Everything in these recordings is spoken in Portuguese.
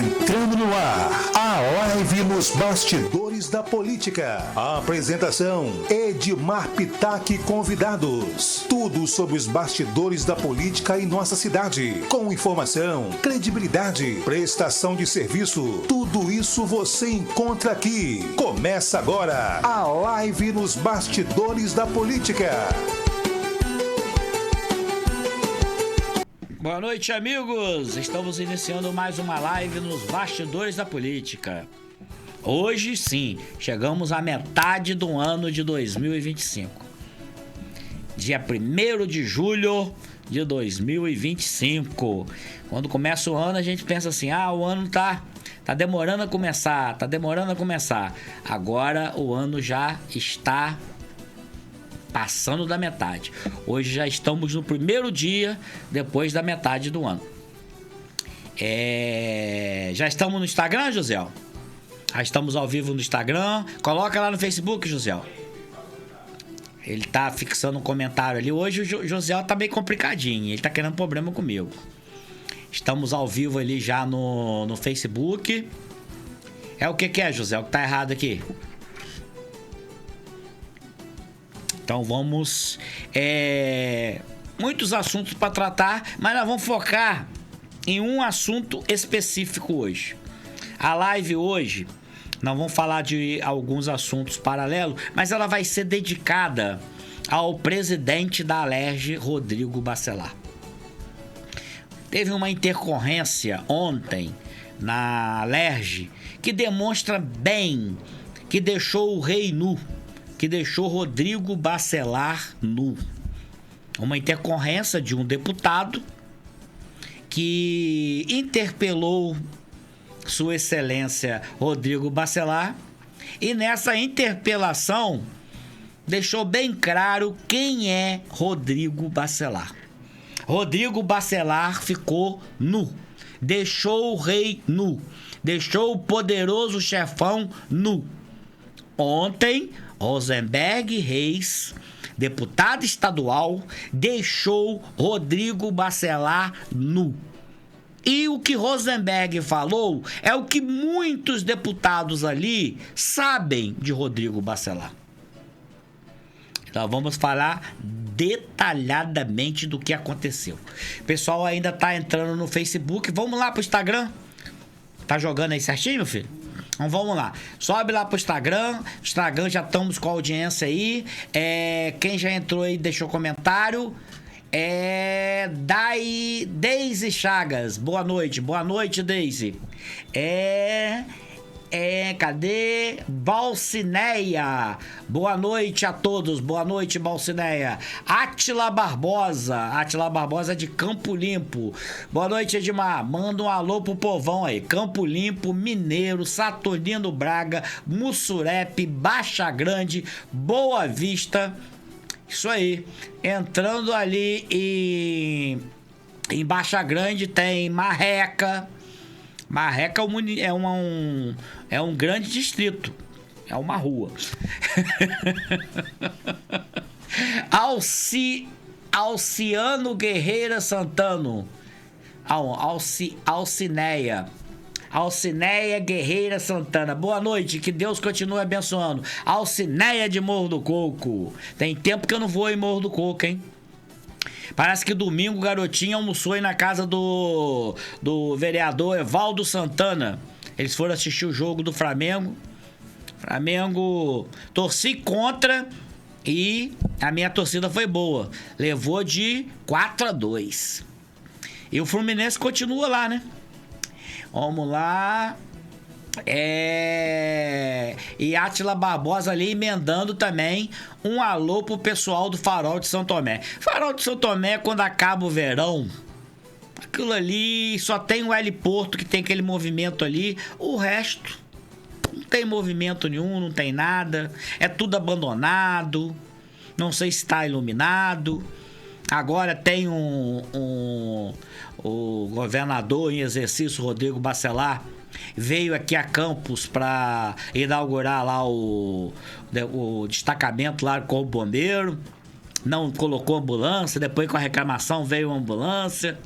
Entrando no ar, a live nos bastidores da política. A apresentação, Edmar Pitachi convidados. Tudo sobre os bastidores da política em nossa cidade. Com informação, credibilidade, prestação de serviço. Tudo isso você encontra aqui. Começa agora a live nos bastidores da política. Boa noite, amigos! Estamos iniciando mais uma live nos bastidores da política. Hoje sim, chegamos à metade do ano de 2025. Dia 1º de julho de 2025. Quando começa o ano, a gente pensa assim, o ano tá demorando a começar, Agora o ano já está passando da metade. Hoje já estamos no primeiro dia depois da metade do ano. Já estamos no Instagram, José? Já estamos ao vivo no Instagram. Coloca lá no Facebook, José. Ele tá fixando um comentário ali. Hoje o José tá meio complicadinho. Ele tá querendo problema comigo. Estamos ao vivo ali já no Facebook. O que é, José? O que tá errado aqui? Então vamos... muitos assuntos para tratar, mas nós vamos focar em um assunto específico hoje. A live hoje, nós vamos falar de alguns assuntos paralelos, mas ela vai ser dedicada ao presidente da Alerj, Rodrigo Bacelar. Teve uma intercorrência ontem na Alerj que demonstra bem que deixou o rei nu, que deixou Rodrigo Bacelar nu. Uma intercorrência de um deputado que interpelou Sua Excelência Rodrigo Bacelar e nessa interpelação deixou bem claro quem é Rodrigo Bacelar. Rodrigo Bacelar ficou nu, deixou o rei nu, deixou o poderoso chefão nu. Ontem, Rosenberg Reis, deputado estadual, deixou Rodrigo Bacelar nu. E o que Rosenberg falou é o que muitos deputados ali sabem de Rodrigo Bacelar. Então vamos falar detalhadamente do que aconteceu. O pessoal ainda tá entrando no Facebook. Vamos lá pro Instagram. Tá jogando aí certinho, meu filho? Então vamos lá, sobe lá pro Instagram. Já estamos com a audiência aí. Quem já entrou aí deixou comentário. Deise Chagas, boa noite, Deise. Cadê? Balcineia, boa noite a todos, boa noite, Balcineia. Átila Barbosa de Campo Limpo, boa noite, Edmar, manda um alô pro povão aí, Campo Limpo, Mineiro, Saturnino Braga, Mussurepe, Baixa Grande, Boa Vista, isso aí. Entrando ali em Baixa Grande tem Marreca é um grande distrito. É uma rua. Alciano Guerreira Santano. Alcineia Guerreira Santana. Boa noite, que Deus continue abençoando. Alcineia de Morro do Coco. Tem tempo que eu não vou em Morro do Coco, hein? Parece que domingo o garotinho almoçou aí na casa do vereador Evaldo Santana. Eles foram assistir o jogo do Flamengo. Torci contra e a minha torcida foi boa. Levou de 4-2. E o Fluminense continua lá, né? Vamos lá. E Átila Barbosa ali emendando também um alô pro pessoal do Farol de São Tomé. Farol de São Tomé, quando acaba o verão, aquilo ali só tem o heliporto que tem aquele movimento ali. O resto não tem movimento nenhum, não tem nada. É tudo abandonado. Não sei se está iluminado. Agora tem o governador em exercício, Rodrigo Bacelar, veio aqui a Campos para inaugurar lá o destacamento lá do Corpo Bombeiro. Não colocou ambulância, depois com a reclamação veio a ambulância.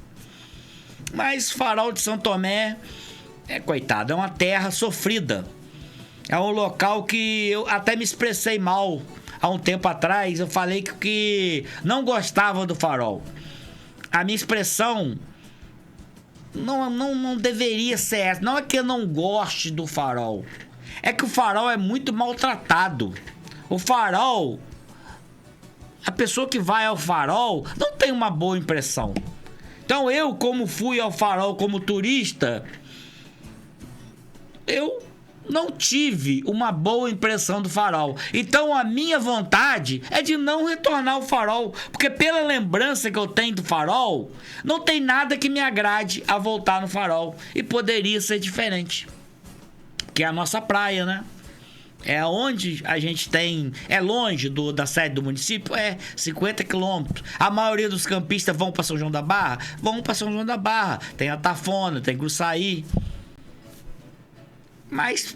Mas Farol de São Tomé coitado, é uma terra sofrida. É um local que eu até me expressei mal há um tempo atrás. Eu falei que não gostava do Farol. A minha expressão não deveria ser essa. Não é que eu não goste do Farol. É que o Farol é muito maltratado. O Farol, a pessoa que vai ao Farol não tem uma boa impressão. Então eu, como fui ao Farol como turista, eu não tive uma boa impressão do Farol. Então a minha vontade é de não retornar ao Farol, porque pela lembrança que eu tenho do Farol, não tem nada que me agrade a voltar no Farol. E poderia ser diferente, que é a nossa praia, né? É onde a gente tem... É longe da sede do município? É 50 quilômetros. A maioria dos campistas vão para São João da Barra? Vão para São João da Barra. Tem a Tafona, tem Gruçaí. Mas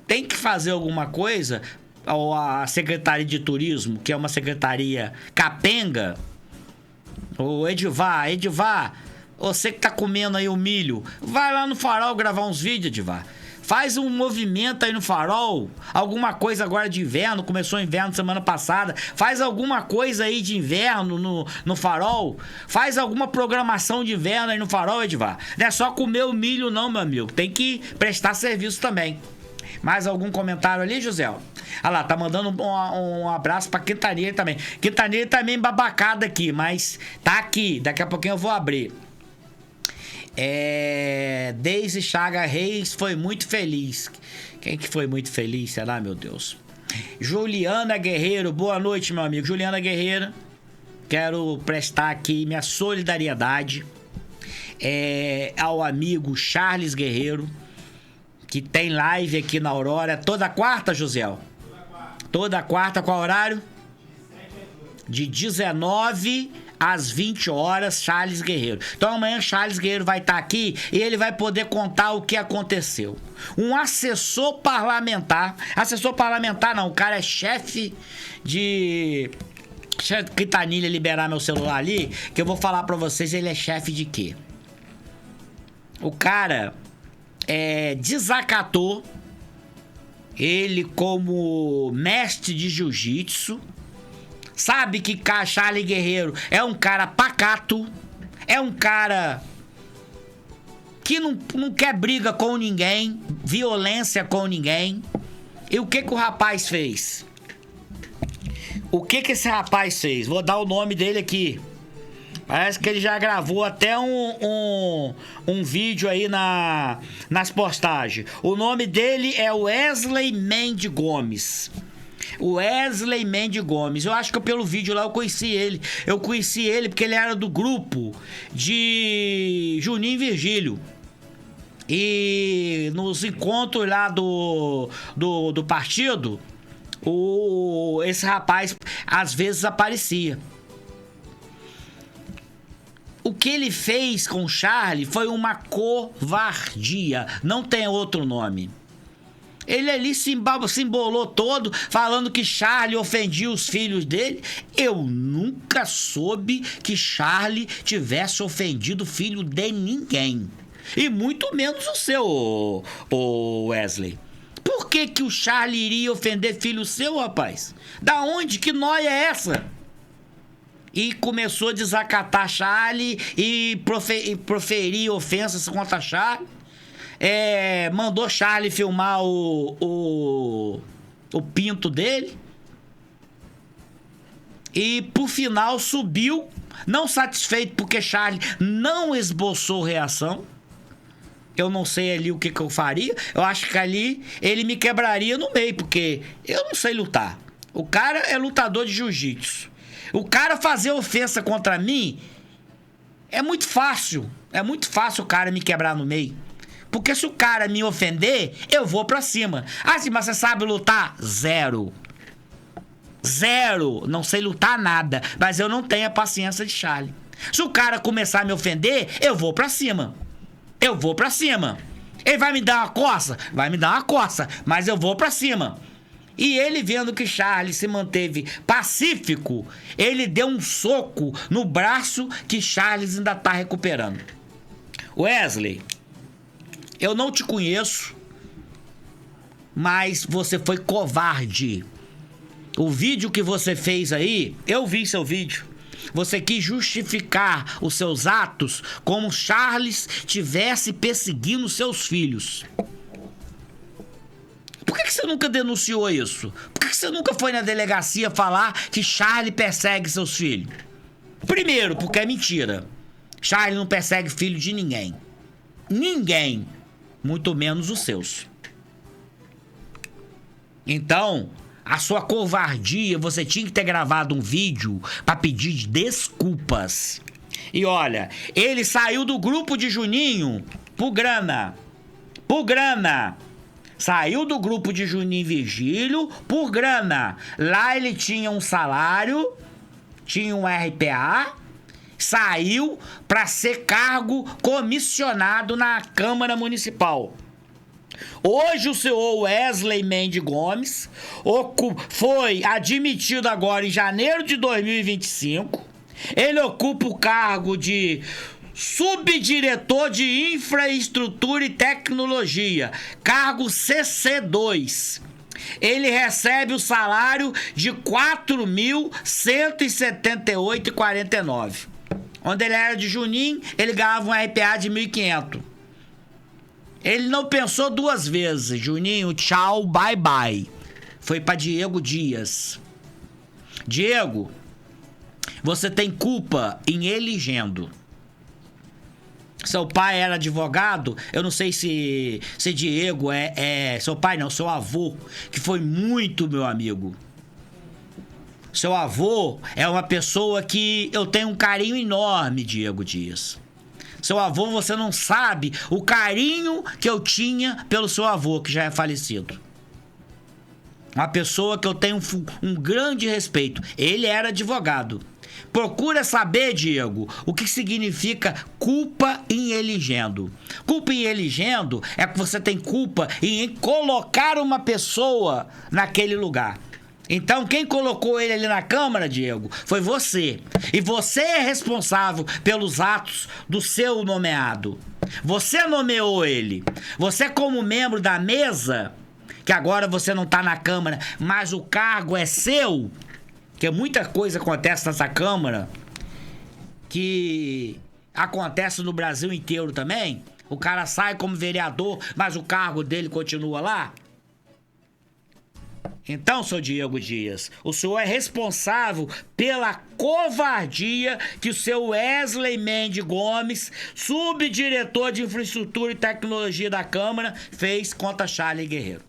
tem que fazer alguma coisa. Ou a Secretaria de Turismo, que é uma secretaria capenga. O Edivar, você que tá comendo aí o milho, vai lá no Farol gravar uns vídeos, Edivar. Faz um movimento aí no Farol, alguma coisa agora de inverno, começou o inverno semana passada, faz alguma coisa aí de inverno no Farol, faz alguma programação de inverno aí no Farol, Edivar. Não é só comer o milho não, meu amigo, tem que prestar serviço também. Mais algum comentário ali, José? Ah lá, tá mandando um abraço pra Quintanilha também. Quintanilha também babacada aqui, mas tá aqui, daqui a pouquinho eu vou abrir. Deise Chaga Reis foi muito feliz. Quem que foi muito feliz? Será, meu Deus? Juliana Guerreiro, boa noite, meu amigo. Juliana Guerreiro, quero prestar aqui minha solidariedade ao amigo Charles Guerreiro, que tem live aqui na Aurora toda quarta, José? Toda quarta, qual horário? De 19 às 20 horas, Charles Guerreiro. Então amanhã Charles Guerreiro vai estar aqui e ele vai poder contar o que aconteceu. Um assessor parlamentar não, o cara é chefe de... Deixa a Quintanilha liberar meu celular ali, que eu vou falar pra vocês ele é chefe de quê. O cara desacatou ele como mestre de jiu-jitsu. Sabe que Charles Guerreiro é um cara pacato, é um cara que não quer briga com ninguém, violência com ninguém. E o que o rapaz fez? O que esse rapaz fez? Vou dar o nome dele aqui. Parece que ele já gravou até um vídeo aí nas postagens. O nome dele é Wesley Mendes Gomes. Wesley Mendes Gomes. Eu acho que pelo vídeo lá eu conheci ele. Eu conheci ele porque ele era do grupo de Juninho e Virgílio. E nos encontros lá do partido, esse rapaz às vezes aparecia. O que ele fez com o Charlie foi uma covardia. Não tem outro nome. Ele ali se embolou todo, falando que Charlie ofendia os filhos dele. Eu nunca soube que Charlie tivesse ofendido o filho de ninguém. E muito menos o seu, o Wesley. Por que o Charlie iria ofender filho seu, rapaz? Da onde? Que nóia é essa? E começou a desacatar Charlie e proferir ofensas contra Charlie. Mandou Charlie filmar o pinto dele. E por final subiu, não satisfeito porque Charlie não esboçou reação. Eu não sei ali o que eu faria. Eu acho que ali ele me quebraria no meio, porque eu não sei lutar. O cara é lutador de jiu-jitsu. O cara fazer ofensa contra mim é muito fácil. É muito fácil o cara me quebrar no meio. Porque se o cara me ofender, eu vou pra cima. Ah, sim, mas você sabe lutar? Zero. Não sei lutar nada. Mas eu não tenho a paciência de Charlie. Se o cara começar a me ofender, eu vou pra cima. Ele vai me dar uma coça? Vai me dar uma coça. Mas eu vou pra cima. E ele, vendo que Charlie se manteve pacífico, ele deu um soco no braço que Charles ainda tá recuperando. Wesley, Eu não te conheço, mas você foi covarde. O vídeo que você fez aí, eu vi seu vídeo. Você quis justificar os seus atos como Charles tivesse perseguindo seus filhos. Por que você nunca denunciou isso? Por que você nunca foi na delegacia falar que Charles persegue seus filhos? Primeiro, porque é mentira. Charles não persegue filho de ninguém. Ninguém. Muito menos os seus. Então, a sua covardia, você tinha que ter gravado um vídeo pra pedir desculpas. E olha, ele saiu do grupo de Juninho por grana. Por grana. Saiu do grupo de Juninho Virgílio por grana. Lá ele tinha um salário, tinha um RPA, saiu para ser cargo comissionado na Câmara Municipal. Hoje o senhor Wesley Mendes Gomes foi admitido agora em janeiro de 2025. Ele ocupa o cargo de subdiretor de Infraestrutura e Tecnologia, cargo CC2. Ele recebe o salário de R$ 4.178,49. Onde ele era de Juninho, ele ganhava um RPA de 1.500. Ele não pensou duas vezes. Juninho, tchau, bye bye. Foi para Diego Dias. Diego, você tem culpa em elegendo. Seu pai era advogado, eu não sei se Diego é seu pai não, seu avô, que foi muito meu amigo. Seu avô é uma pessoa que eu tenho um carinho enorme, Diego Dias. Seu avô, você não sabe o carinho que eu tinha pelo seu avô, que já é falecido. Uma pessoa que eu tenho um grande respeito. Ele era advogado. Procura saber, Diego, o que significa culpa em elegendo. Culpa em elegendo é que você tem culpa em colocar uma pessoa naquele lugar. Então, quem colocou ele ali na Câmara, Diego, foi você. E você é responsável pelos atos do seu nomeado. Você nomeou ele. Você, como membro da mesa, que agora você não está na Câmara, mas o cargo é seu, porque muita coisa acontece nessa Câmara que acontece no Brasil inteiro também. O cara sai como vereador, mas o cargo dele continua lá. Então, seu Diego Dias, o senhor é responsável pela covardia que o seu Wesley Mendes Gomes, subdiretor de Infraestrutura e Tecnologia da Câmara, fez contra Charles Guerreiro.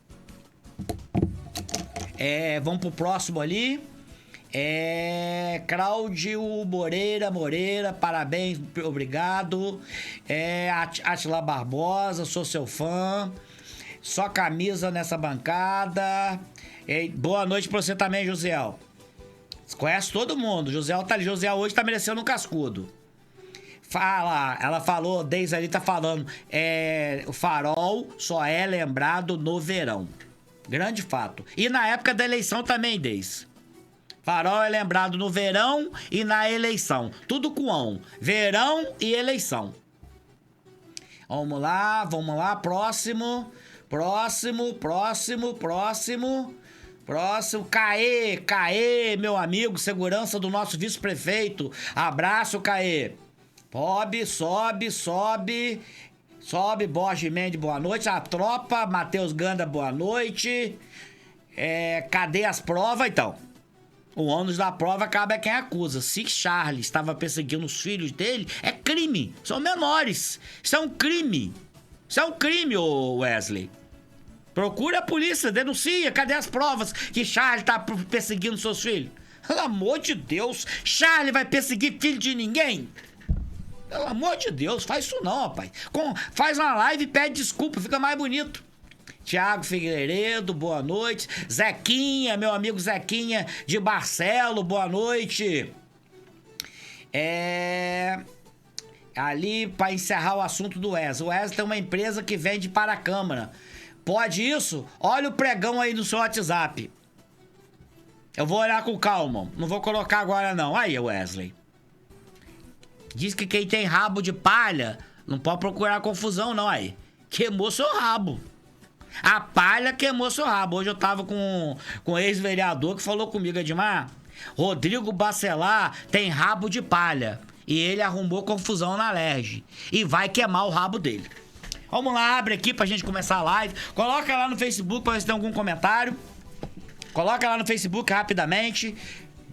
Vamos pro próximo ali. Cláudio Moreira, parabéns, obrigado. Atila Barbosa, sou seu fã. Só camisa nessa bancada. Boa noite pra você também, Josiel. Você conhece todo mundo. Josiel tá ali. Josiel hoje tá merecendo um cascudo. Ela falou, Deise ali tá falando. O farol só é lembrado no verão. Grande fato. E na época da eleição também, Deise. Farol é lembrado no verão e na eleição. Tudo com on. Verão e eleição. Vamos lá. Próximo. Caê, meu amigo, segurança do nosso vice-prefeito. Abraço, Caê. Sobe, Borges Mendes, boa noite. A tropa, Matheus Ganda, boa noite. Cadê as provas, então? O ônus da prova cabe a quem acusa. Se Charles estava perseguindo os filhos dele, é crime. São menores. Isso é um crime. Ô Wesley. Procura a polícia, denuncia. Cadê as provas que Charles tá perseguindo seus filhos? Pelo amor de Deus, Charles vai perseguir filho de ninguém? Pelo amor de Deus, faz isso não, rapaz. Faz uma live e pede desculpa, fica mais bonito. Tiago Figueiredo, boa noite. Zequinha, meu amigo Zequinha de Barcelo, boa noite. Ali, para encerrar o assunto do Wesley. O Wesley tem uma empresa que vende para a Câmara. Pode isso? Olha o pregão aí no seu WhatsApp. Eu vou olhar com calma. Não vou colocar agora, não. Aí, Wesley. Diz que quem tem rabo de palha não pode procurar confusão, não, aí. queimou seu rabo. A palha queimou seu rabo. Hoje eu tava com um ex-vereador que falou comigo, Edmar, Rodrigo Bacelar tem rabo de palha. E ele arrumou confusão na Alerj. E vai queimar o rabo dele. Vamos lá, abre aqui pra gente começar a live. Coloca lá no Facebook pra ver se tem algum comentário. Coloca lá no Facebook rapidamente.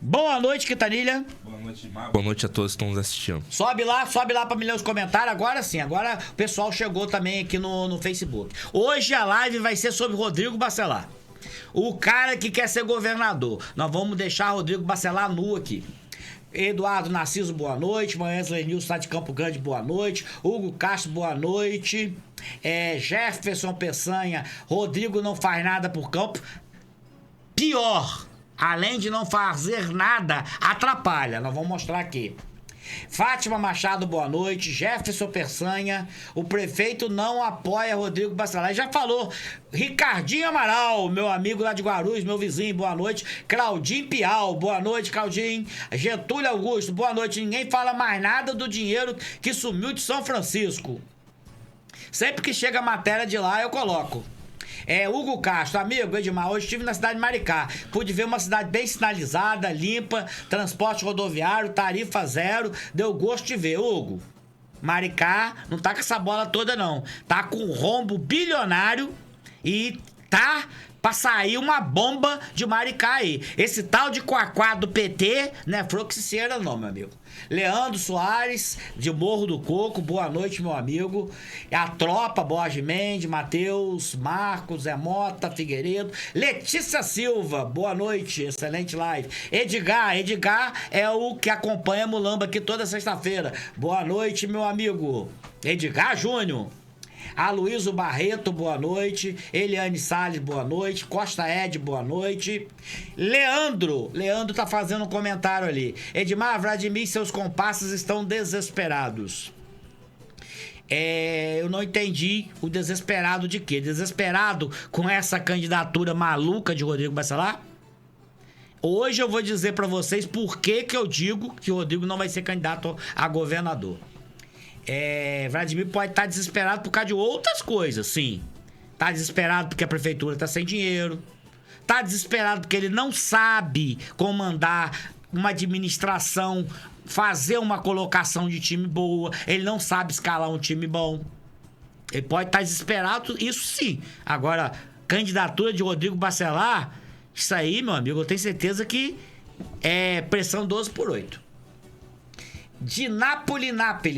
Boa noite, Quintanilha. Boa noite, Mar. Boa noite a todos que estão nos assistindo. Sobe lá pra me ler os comentários. Agora sim, agora o pessoal chegou também aqui no Facebook. Hoje a live vai ser sobre Rodrigo Bacelar. O cara que quer ser governador. Nós vamos deixar Rodrigo Bacelar nu aqui. Eduardo Narciso, boa noite. Wesley Nilson está de Campo Grande, boa noite. Hugo Castro, boa noite. Jefferson Peçanha, Rodrigo não faz nada por campo. Pior, além de não fazer nada, atrapalha. Nós vamos mostrar aqui. Fátima Machado, boa noite. Jefferson Peçanha, o prefeito não apoia Rodrigo Bacelar. Já falou. Ricardinho Amaral, meu amigo lá de Guarulhos, meu vizinho, boa noite. Claudinho Pial, boa noite, Claudinho. Getúlio Augusto, boa noite. Ninguém fala mais nada do dinheiro que sumiu de São Francisco. Sempre que chega a matéria de lá, eu coloco. Hugo Castro, amigo, Edmar, hoje estive na cidade de Maricá. Pude ver uma cidade bem sinalizada, limpa, transporte rodoviário, tarifa zero. Deu gosto de ver, Hugo. Maricá não tá com essa bola toda, não. Tá com um rombo bilionário e tá pra sair uma bomba de Maricá aí. Esse tal de Quaquá do PT não é froxiceira não, meu amigo. Leandro Soares, de Morro do Coco, boa noite, meu amigo. A tropa, Borges Mendes, Matheus, Marcos, Zé Mota, Figueiredo. Letícia Silva, boa noite, excelente live. Edgar é o que acompanha Mulamba aqui toda sexta-feira. Boa noite, meu amigo. Edgar Júnior. Aloysio Barreto, boa noite. Eliane Salles, boa noite. Costa Ed, boa noite. Leandro tá fazendo um comentário ali. Edmar, Vladimir e seus comparsas estão desesperados. Eu não entendi o desesperado de quê? Desesperado com essa candidatura maluca de Rodrigo Bacelar? Hoje eu vou dizer pra vocês por que eu digo que o Rodrigo não vai ser candidato a governador. Vladimir pode estar desesperado por causa de outras coisas, sim. Tá desesperado porque a prefeitura tá sem dinheiro. Tá desesperado porque ele não sabe comandar uma administração, fazer uma colocação de time boa. Ele não sabe escalar um time bom. Ele pode estar desesperado, isso sim. Agora, candidatura de Rodrigo Bacelar, isso aí, meu amigo, eu tenho certeza que é pressão 12/8. De Nápoles,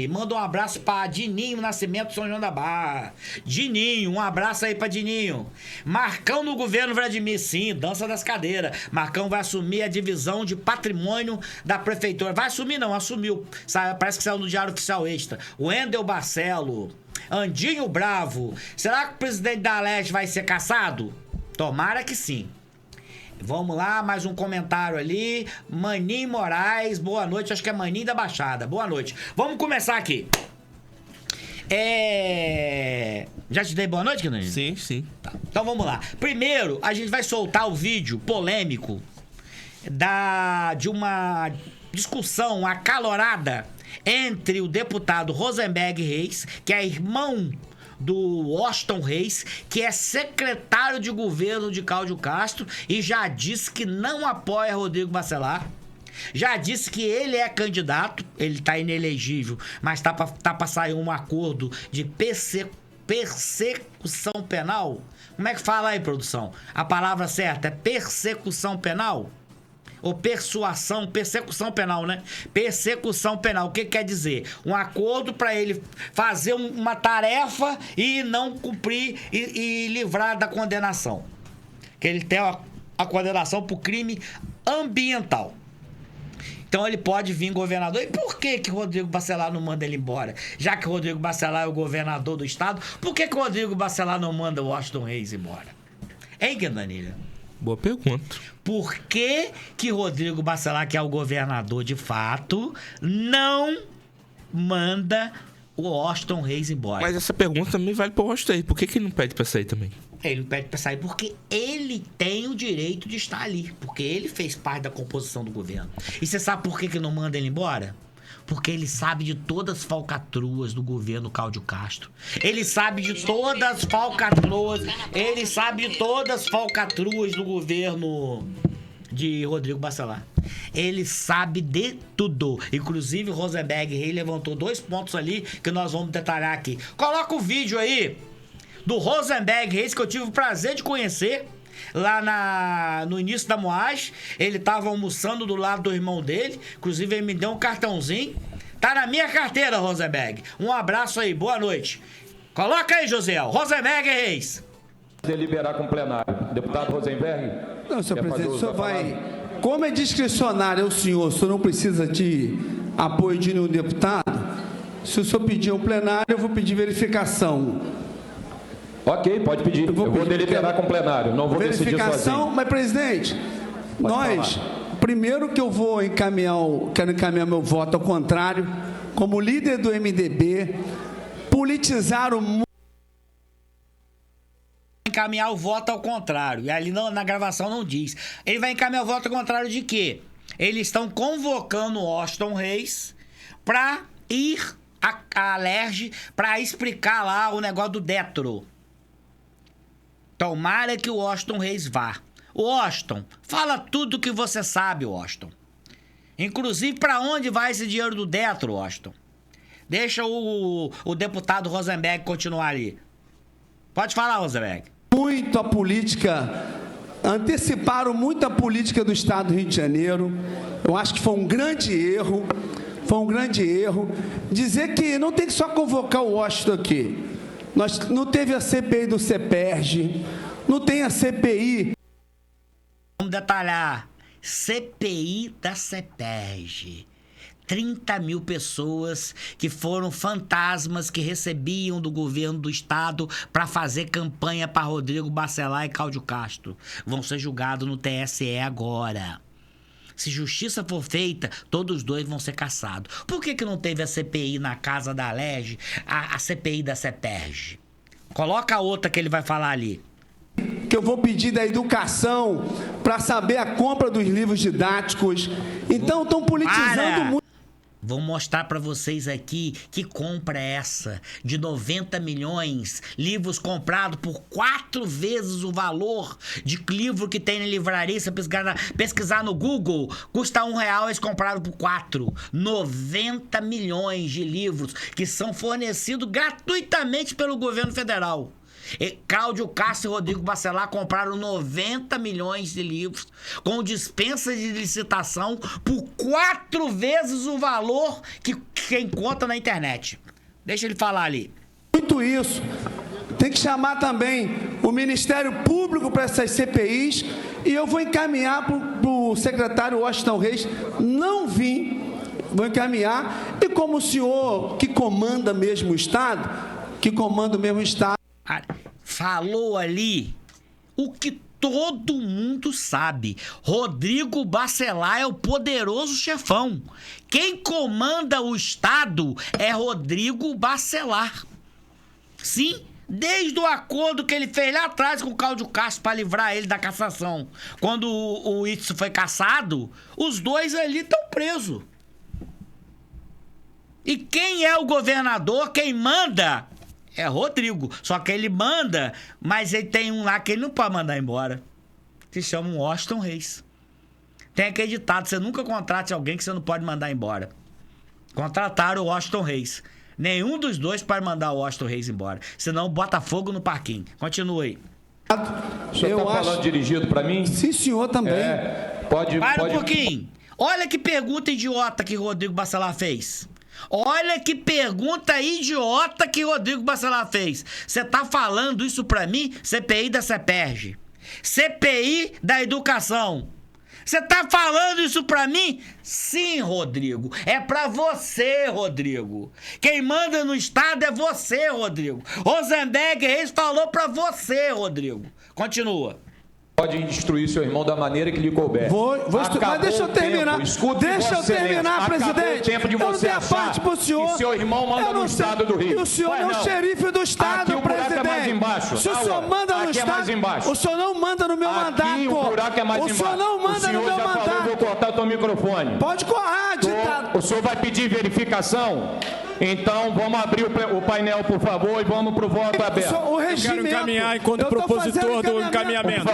manda um abraço pra Dininho Nascimento, São João da Barra. Dininho, um abraço aí pra Dininho. Marcão no governo Vladimir, sim, dança das cadeiras. Marcão vai assumir a divisão de patrimônio da prefeitura. Vai assumir não, assumiu. Parece que saiu no Diário Oficial Extra. Wendel Barcelo, Andinho Bravo. Será que o presidente da Alerj vai ser caçado? Tomara que sim. Vamos lá, mais um comentário ali. Maninho Moraes, boa noite. Acho que é Maninho da Baixada. Boa noite. Vamos começar aqui. Já te dei boa noite, Guilherme? Sim. Tá. Então vamos lá. Primeiro, a gente vai soltar o vídeo polêmico de uma discussão acalorada entre o deputado Rosenberg Reis, que é irmão do Washington Reis, que é secretário de governo de Cláudio Castro e já disse que não apoia Rodrigo Bacelar. Já disse que ele é candidato, ele tá inelegível, mas tá pra sair um acordo de persecução penal. Como é que fala aí, produção? A palavra certa é persecução penal? Ou persecução penal, né? Persecução penal, o que quer dizer? Um acordo para ele fazer uma tarefa e não cumprir e livrar da condenação. Que ele tem a condenação por crime ambiental. Então ele pode vir governador. E por que Rodrigo Bacelar não manda ele embora? Já que Rodrigo Bacelar é o governador do estado, por que Rodrigo Bacelar não manda o Washington Reis embora? Hein, Danilha? Boa pergunta. Por que Rodrigo Bacelar, que é o governador de fato, não manda o Washington Reis embora? Mas essa pergunta também vale pro Washington Reis. Por que ele não pede pra sair também? Ele não pede pra sair porque ele tem o direito de estar ali. Porque ele fez parte da composição do governo. E você sabe por que não manda ele embora? Porque ele sabe de todas as falcatruas do governo Cláudio Castro. Ele sabe de todas as falcatruas. Ele sabe de todas as falcatruas do governo de Rodrigo Bacelar. Ele sabe de tudo. Inclusive, o Rosenberg Reis levantou 2 pontos ali que nós vamos detalhar aqui. Coloca o vídeo aí do Rosenberg Reis, que eu tive o prazer de conhecer lá no início da moagem. Ele tava almoçando do lado do irmão dele. Inclusive, ele me deu um cartãozinho. Tá na minha carteira, Rosenberg. Um abraço aí, boa noite. Coloca aí, Josiel. Rosenberg Reis. Deliberar com o plenário. Deputado Rosenberg. Não, senhor presidente, o senhor vai... Como é discricionário o senhor não precisa de apoio de nenhum deputado. Se o senhor pedir ao plenário, eu vou pedir verificação. Ok, pode pedir. Eu vou deliberar com o plenário, não vou decidir sozinho. Mas, presidente, primeiro que eu vou quero encaminhar meu voto ao contrário, como líder do MDB, politizar o... Encaminhar o voto ao contrário. E ali na gravação não diz. Ele vai encaminhar o voto ao contrário de quê? Eles estão convocando o Washington Reis para ir à Alerj para explicar lá o negócio do Detro. Tomara que o Washington Reis vá. Washington, fala tudo o que você sabe, Washington. Inclusive, para onde vai esse dinheiro do Detro, Washington? Deixa o deputado Rosenberg continuar ali. Pode falar, Rosenberg. Muito a política, anteciparam muito a política do Estado do Rio de Janeiro. Eu acho que foi um grande erro, dizer que não tem que só convocar o Washington aqui. Não teve a CPI do CEPERJ, não tem a CPI. Vamos detalhar. CPI da CEPERJ. 30 mil pessoas que foram fantasmas que recebiam do governo do estado para fazer campanha para Rodrigo Bacelar e Cláudio Castro. Vão ser julgados no TSE agora. Se justiça for feita, todos os dois vão ser caçados. Por que não teve a CPI na casa da Alerj, a CPI da CEPERJ? Coloca a outra que ele vai falar ali. Que eu vou pedir da educação para saber a compra dos livros didáticos. Então estão politizando muito. Vou mostrar para vocês aqui que compra é essa de 90 milhões, livros comprados por 4 vezes o valor de livro que tem na livraria. Se pesquisar no Google, custa R$1, eles compraram por 4. 90 milhões de livros que são fornecidos gratuitamente pelo governo federal. Cláudio Castro e Rodrigo Bacelar compraram 90 milhões de livros com dispensa de licitação por 4 vezes o valor que quem conta na internet. Deixa ele falar ali. Muito isso. Tem que chamar também o Ministério Público para essas CPIs e eu vou encaminhar para o secretário Washington Reis. Não vim, vou encaminhar. E como o senhor que comanda mesmo o Estado, falou ali o que todo mundo sabe. Rodrigo Bacelar é o poderoso chefão. Quem comanda o Estado é Rodrigo Bacelar. Sim, desde o acordo que ele fez lá atrás com o Cláudio Castro para livrar ele da cassação. Quando o Itzo foi cassado, os dois ali estão presos. E quem é o governador, quem manda é Rodrigo. Só que ele manda, mas ele tem um lá que ele não pode mandar embora. Se chama Washington Reis. Tem aquele ditado, você nunca contrate alguém que você não pode mandar embora. Contrataram o Washington Reis. Nenhum dos dois pode mandar o Washington Reis embora. Senão bota fogo no parquinho. Continue aí. O senhor está falando dirigido para mim? Sim, senhor, também. Pode. Um pouquinho. Olha que pergunta idiota que Rodrigo Bacelar fez. Olha que pergunta idiota que Rodrigo Bacelar fez. Você tá falando isso pra mim? CPI da CEPERJ. CPI da educação. Você tá falando isso pra mim? Sim, Rodrigo. É pra você, Rodrigo. Quem manda no Estado é você, Rodrigo. Rosenberg Reis falou pra você, Rodrigo. Continua. Pode instruir seu irmão da maneira que lhe couber. Mas deixa eu terminar. Deixa eu terminar, presidente. O tempo de eu não você dei a parte pro senhor. Que seu irmão manda no Estado do Rio. E o senhor é o xerife do Estado, aqui o buraco presidente. é mais embaixo. Se o senhor manda no Estado, mais embaixo. O senhor não manda no meu mandato. Aqui o buraco é mais embaixo. O senhor não manda no meu mandato. O senhor já falou, eu vou cortar o teu microfone. Pode cortar, ditado. O senhor vai pedir verificação? Então, vamos abrir o painel, por favor, e vamos para o voto aberto. O regimento. Eu quero encaminhar enquanto propositor do encaminhamento.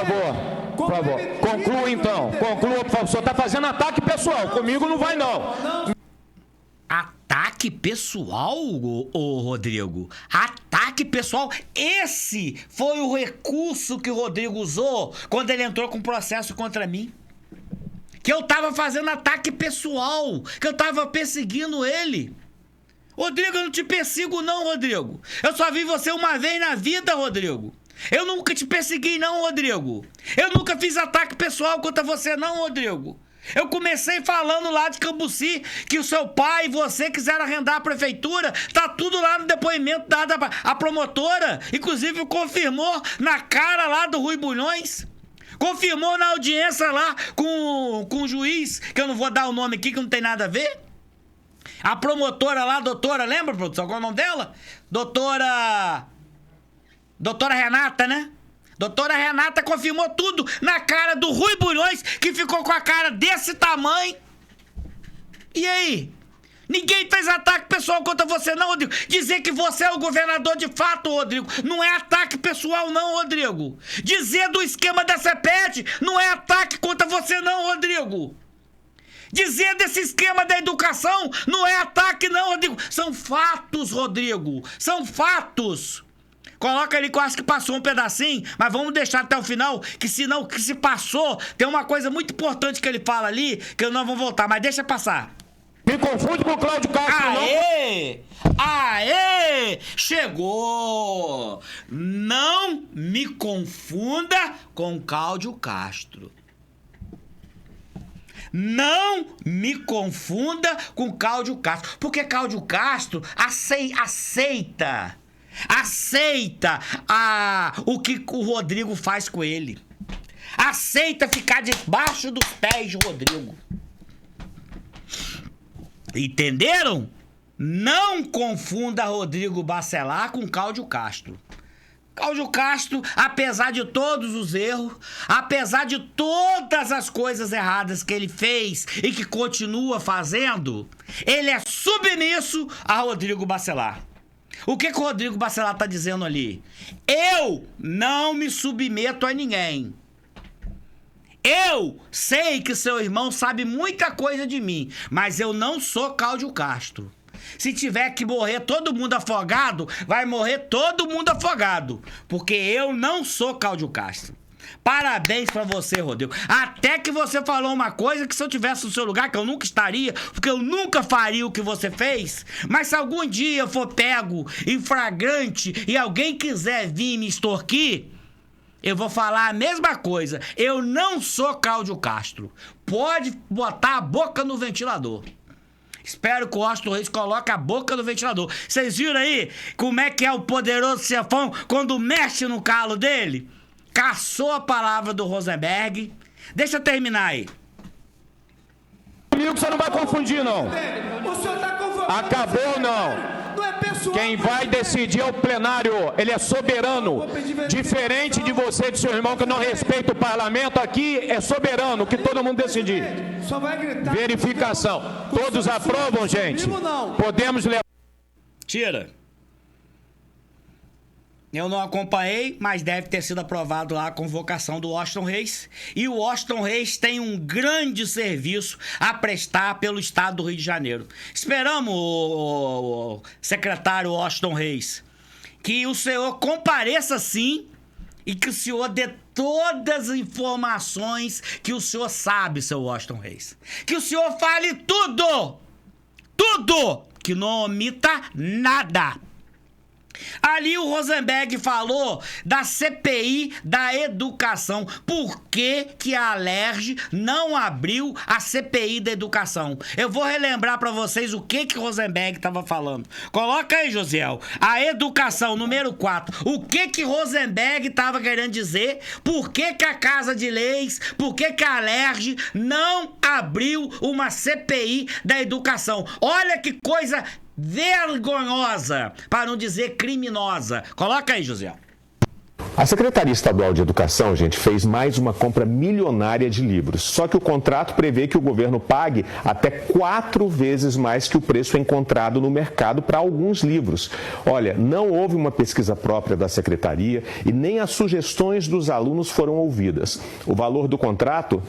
Por favor. Conclua, então. Conclua, por favor. O senhor está fazendo ataque pessoal. Comigo não vai, não. Ataque pessoal, ô Rodrigo? Ataque pessoal? Esse foi o recurso que o Rodrigo usou quando ele entrou com processo contra mim. Que eu tava fazendo ataque pessoal, que eu tava perseguindo ele. Rodrigo, eu não te persigo não, Rodrigo. Eu só vi você uma vez na vida, Rodrigo. Eu nunca te persegui não, Rodrigo. Eu nunca fiz ataque pessoal contra você não, Rodrigo. Eu comecei falando lá de Cambuci que o seu pai e você quiseram arrendar a prefeitura. Tá tudo lá no depoimento dado à promotora. Inclusive confirmou na cara lá do Rui Bulhões. Confirmou na audiência lá com o juiz, que eu não vou dar o nome aqui, que não tem nada a ver. A promotora lá, doutora, lembra, produção? Qual é o nome dela? Doutora Renata, né? Doutora Renata confirmou tudo na cara do Rui Bulhões, que ficou com a cara desse tamanho. E aí? Ninguém fez ataque pessoal contra você não, Rodrigo. Dizer que você é o governador de fato, Rodrigo, não é ataque pessoal não, Rodrigo. Dizer do esquema da CEPED não é ataque contra você não, Rodrigo. Dizer desse esquema da educação não é ataque não, Rodrigo. São fatos, Rodrigo. São fatos. Coloca ali que eu acho que passou um pedacinho, mas vamos deixar até o final, que senão, que se passou, tem uma coisa muito importante que ele fala ali, que eu não vou voltar, mas deixa passar. Me confunde com o Cláudio Castro, Aê! Aê! Chegou! Não me confunda com Cláudio Castro. Não me confunda com Cláudio Castro, porque Cláudio Castro aceita o que o Rodrigo faz com ele. Aceita ficar debaixo dos pés de Rodrigo. Entenderam? Não confunda Rodrigo Bacelar com Cláudio Castro. Cláudio Castro, apesar de todos os erros, apesar de todas as coisas erradas que ele fez e que continua fazendo, ele é submisso a Rodrigo Bacelar. O que o Rodrigo Bacelar tá dizendo ali? Eu não me submeto a ninguém. Eu sei que seu irmão sabe muita coisa de mim, mas eu não sou Cláudio Castro. Se tiver que morrer todo mundo afogado, vai morrer todo mundo afogado, porque eu não sou Cláudio Castro. Parabéns pra você, Rodrigo. Até que você falou uma coisa que se eu tivesse no seu lugar, que eu nunca estaria, porque eu nunca faria o que você fez. Mas se algum dia eu for pego em flagrante e alguém quiser vir me extorquir, eu vou falar a mesma coisa. Eu não sou Cláudio Castro. Pode botar a boca no ventilador. Espero que o Washington Reis coloque a boca no ventilador. Vocês viram aí como é que é o poderoso chefão quando mexe no calo dele? Caçou a palavra do Rosenberg. Deixa eu terminar aí. Comigo você não vai confundir, não. O senhor tá confundindo. Acabou, não. Não é pessoal. Quem vai decidir é o plenário. Ele é soberano. Diferente de você e de seu irmão que não respeita o parlamento, aqui é soberano, que todo mundo decidir. Só vai gritar. Verificação. Todos aprovam, gente? Podemos levar. Tira. Eu não acompanhei, mas deve ter sido aprovado lá a convocação do Washington Reis. E o Washington Reis tem um grande serviço a prestar pelo estado do Rio de Janeiro. Esperamos, o secretário Washington Reis, que o senhor compareça sim e que o senhor dê todas as informações que o senhor sabe, seu Washington Reis. Que o senhor fale tudo! Tudo! Que não omita nada! Ali o Rosenberg falou da CPI da educação. Por que que a Alerj não abriu a CPI da educação? Eu vou relembrar pra vocês o que que o Rosenberg tava falando. Coloca aí, Josiel. A educação, número 4. O que que Rosenberg tava querendo dizer? Por que que a Casa de Leis, por que que a Alerj não abriu uma CPI da educação? Olha que coisa vergonhosa, para não dizer criminosa. Coloca aí, José. A Secretaria Estadual de Educação, gente, fez mais uma compra milionária de livros. Só que o contrato prevê que o governo pague até 4 vezes mais que o preço encontrado no mercado para alguns livros. Olha, não houve uma pesquisa própria da Secretaria e nem as sugestões dos alunos foram ouvidas. O valor do contrato,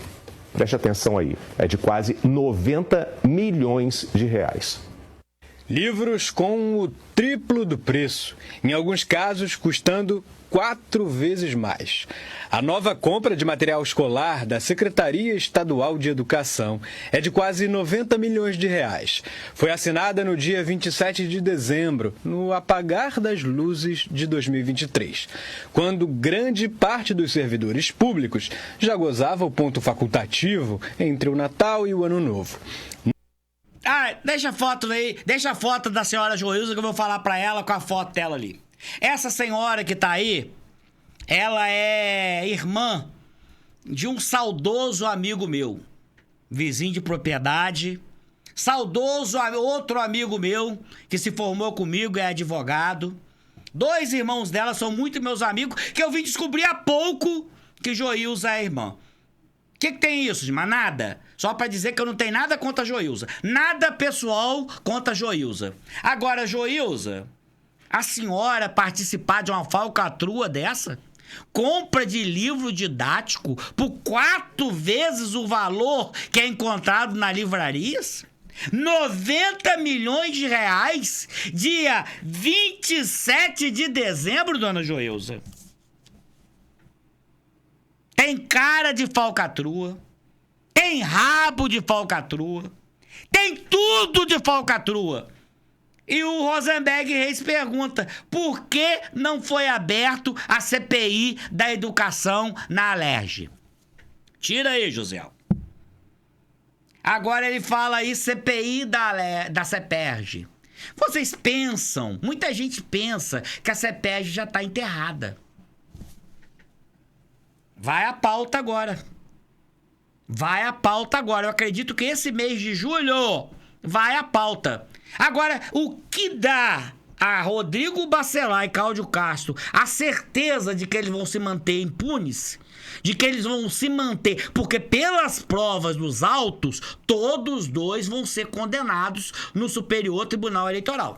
preste atenção aí, é de quase 90 milhões de reais. Livros com o triplo do preço, em alguns casos custando 4 vezes mais. A nova compra de material escolar da Secretaria Estadual de Educação é de quase 90 milhões de reais. Foi assinada no dia 27 de dezembro, no apagar das luzes de 2023, quando grande parte dos servidores públicos já gozava o ponto facultativo entre o Natal e o Ano Novo. Ah, deixa a foto aí, deixa a foto da senhora Joilza que eu vou falar pra ela com a foto dela ali. Essa senhora que tá aí, ela é irmã de um saudoso amigo meu, vizinho de propriedade, saudoso outro amigo meu que se formou comigo, é advogado. 2 irmãos dela são muito meus amigos, que eu vim descobrir há pouco que Joilza é irmã. O que tem isso, Gilmar? Nada. Só pra dizer que eu não tenho nada contra a Joilza. Nada pessoal contra a Joilza. Agora, Joilza, a senhora participar de uma falcatrua dessa? Compra de livro didático por 4 vezes o valor que é encontrado nas livrarias? 90 milhões de reais, dia 27 de dezembro, dona Joilza. Tem cara de falcatrua, tem rabo de falcatrua, tem tudo de falcatrua. E o Rosenberg Reis pergunta, por que não foi aberto a CPI da educação na Alerj? Tira aí, José. Agora ele fala aí CPI da CEPERJ. Vocês pensam, muita gente pensa que a CEPERJ já está enterrada. Vai a pauta agora. Vai a pauta agora. Eu acredito que esse mês de julho vai a pauta. Agora, o que dá a Rodrigo Bacelar e Cláudio Castro a certeza de que eles vão se manter impunes? De que eles vão se manter, porque pelas provas dos autos, todos 2 vão ser condenados no Superior Tribunal Eleitoral.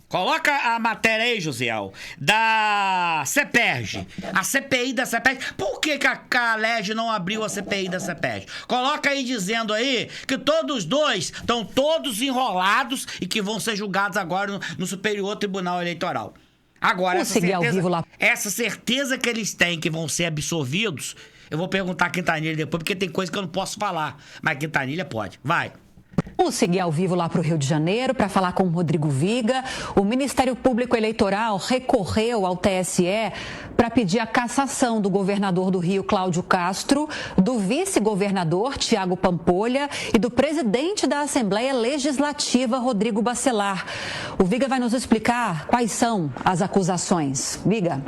Coloca a matéria aí, Josiel, da CEPERJ, a CPI da CEPERJ. Por que a Alerj não abriu a CPI da CEPERJ? Coloca aí dizendo aí que todos 2 estão todos enrolados e que vão ser julgados agora no Superior Tribunal Eleitoral. Agora, essa certeza que eles têm que vão ser absolvidos, eu vou perguntar a Quintanilha depois, porque tem coisa que eu não posso falar, mas Quintanilha pode. Vai. Vamos seguir ao vivo lá para o Rio de Janeiro para falar com o Rodrigo Viga. O Ministério Público Eleitoral recorreu ao TSE para pedir a cassação do governador do Rio, Cláudio Castro, do vice-governador, Tiago Pampolha, e do presidente da Assembleia Legislativa, Rodrigo Bacelar. O Viga vai nos explicar quais são as acusações. Viga.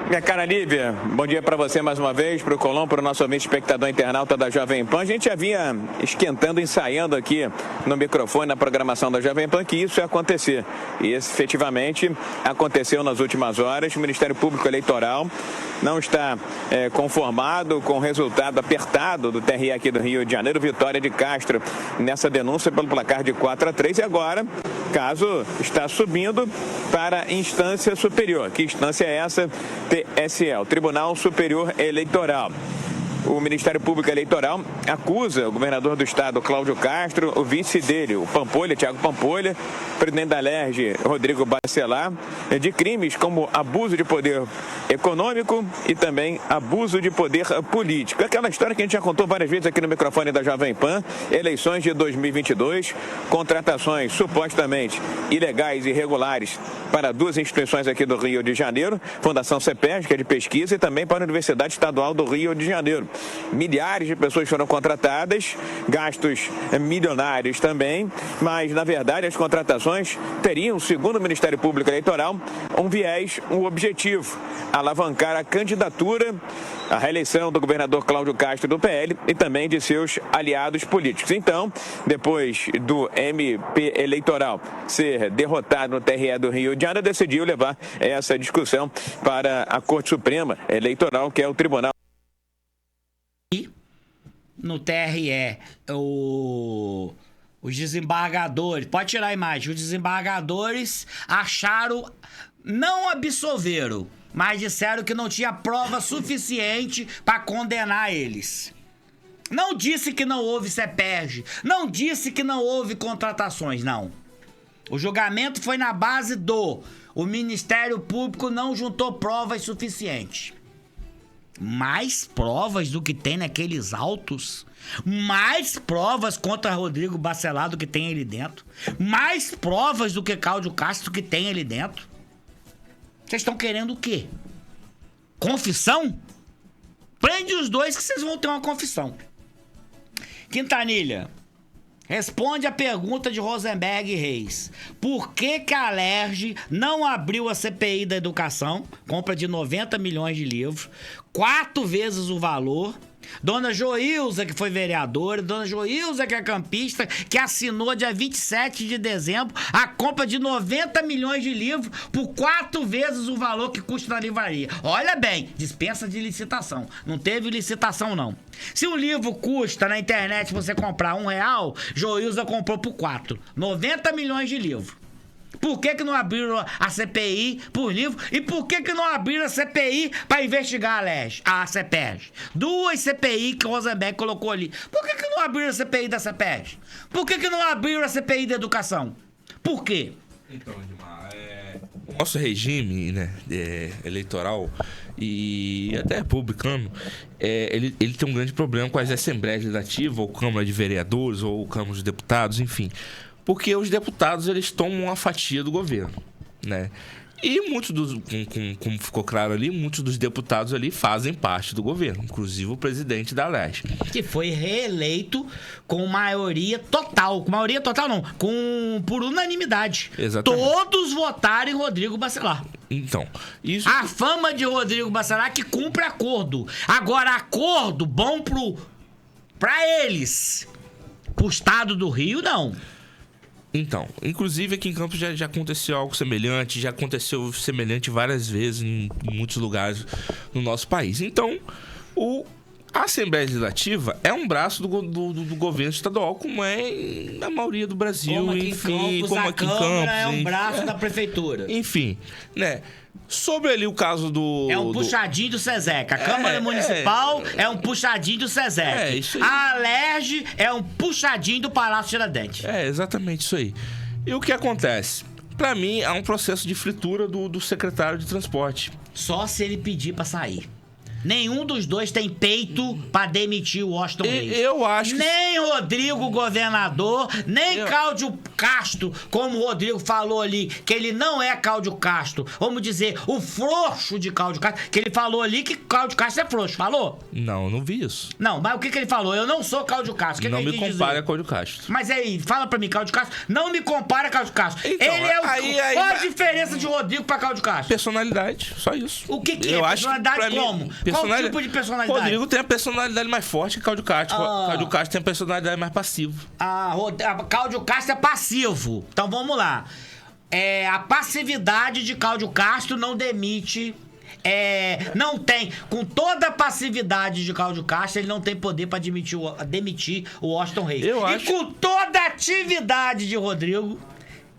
Minha cara Lívia, bom dia para você mais uma vez, para o Colombo, para o nosso amigo espectador internauta da Jovem Pan. A gente já vinha esquentando, ensaiando aqui no microfone, na programação da Jovem Pan, que isso ia acontecer. E efetivamente aconteceu nas últimas horas. O Ministério Público Eleitoral não está conformado com o resultado apertado do TRE aqui do Rio de Janeiro, vitória de Castro nessa denúncia pelo placar de 4-3. E agora, caso está subindo para a instância superior. Que instância é essa? TSE, o Tribunal Superior Eleitoral. O Ministério Público Eleitoral acusa o governador do estado, Cláudio Castro, o vice dele, o Pampolha, Tiago Pampolha, presidente da Alerj, Rodrigo Bacelar, de crimes como abuso de poder econômico e também abuso de poder político. Aquela história que a gente já contou várias vezes aqui no microfone da Jovem Pan, eleições de 2022, contratações supostamente ilegais e irregulares para 2 instituições aqui do Rio de Janeiro, Fundação CEPERJ, que é de pesquisa, e também para a Universidade Estadual do Rio de Janeiro. Milhares de pessoas foram contratadas, gastos milionários também, mas, na verdade, as contratações teriam, segundo o Ministério Público Eleitoral, um viés, um objetivo: alavancar a candidatura à reeleição do governador Cláudio Castro do PL e também de seus aliados políticos. Então, depois do MP eleitoral ser derrotado no TRE do Rio de Janeiro, decidiu levar essa discussão para a Corte Suprema Eleitoral, que é o tribunal. No TRE, os desembargadores, pode tirar a imagem, os desembargadores acharam, não absolveram, mas disseram que não tinha prova suficiente para condenar eles. Não disse que não houve CEPERJ, não disse que não houve contratações, não. O julgamento foi na base o Ministério Público não juntou provas suficientes. Mais provas do que tem naqueles autos, mais provas contra Rodrigo Bacelar do que tem ali dentro, mais provas do que Cláudio Castro que tem ali dentro. Vocês estão querendo o quê? Confissão? Prende os dois que vocês vão ter uma confissão. Quintanilha, responde a pergunta de Rosenberg Reis. Por que a Alerj não abriu a CPI da educação? Compra de 90 milhões de livros, 4 vezes o valor. Dona Joilza, que foi vereadora, Dona Joilza, que é campista, que assinou dia 27 de dezembro a compra de 90 milhões de livros por 4 vezes o valor que custa na livraria. Olha bem, dispensa de licitação. Não teve licitação, não. Se um livro custa na internet você comprar R$1, Joilza comprou por 4. 90 milhões de livros. Por que não abriram a CPI por livro? E por que não abriram a CPI para investigar a CEPERJ? 2 CPI que o Rosenberg colocou ali. Por que não abriram a CPI da CEPERJ? Por que não abriram a CPI da educação? Por quê? Então, Edmar, o nosso regime, né, eleitoral e até republicano, ele tem um grande problema com as assembleias legislativas, ou Câmara de Vereadores, ou Câmara de Deputados, enfim. Porque os deputados, eles tomam uma fatia do governo, né? E muitos como ficou claro ali, muitos dos deputados ali fazem parte do governo, inclusive o presidente da Alerj. Que foi reeleito com maioria total. Com maioria total não, por unanimidade. Exatamente. Todos votaram em Rodrigo Bacelar. Então, isso... A fama de Rodrigo Bacelar que cumpre acordo. Agora, acordo bom pra eles. Pro estado do Rio, não. Então, inclusive aqui em Campos já aconteceu algo semelhante, já aconteceu semelhante várias vezes em muitos lugares no nosso país. Então, a Assembleia Legislativa é um braço do governo estadual, como é na maioria do Brasil, como aqui enfim, em Campos, como aqui em Campos. É um braço da prefeitura. Enfim, né? Sobre ali o caso do... É um puxadinho do SESEC. A Câmara Municipal é um puxadinho do SESEC. Isso aí. A Alerj é um puxadinho do Palácio Tiradentes. É, exatamente isso aí. E o que acontece? Pra mim, há um processo de fritura do secretário de transporte. Só se ele pedir pra sair. Nenhum dos dois tem peito pra demitir o Washington Reis. Eu acho que... Nem Rodrigo, governador, nem Cláudio Castro, como o Rodrigo falou ali, que ele não é Cláudio Castro. Vamos dizer, o frouxo de Cláudio Castro, que ele falou ali que Cláudio Castro é frouxo. Falou? Não vi isso. Não, mas o que ele falou? Eu não sou Cláudio Castro. Não me compare a Cláudio Castro. Mas aí, fala pra mim, Cláudio Castro, não me compara a Cláudio Castro. Então, ele é o... Qual a diferença de Rodrigo pra Cláudio Castro? Personalidade, só isso. O que é? Personalidade como? Qual tipo de personalidade? Rodrigo tem a personalidade mais forte que Cláudio Castro. Cláudio Castro tem a personalidade mais passiva. Cláudio Castro é passivo. Então vamos lá. A passividade de Cláudio Castro não demite. Não tem. Com toda a passividade de Cláudio Castro, ele não tem poder pra demitir o Washington Reis. E com toda a atividade de Rodrigo,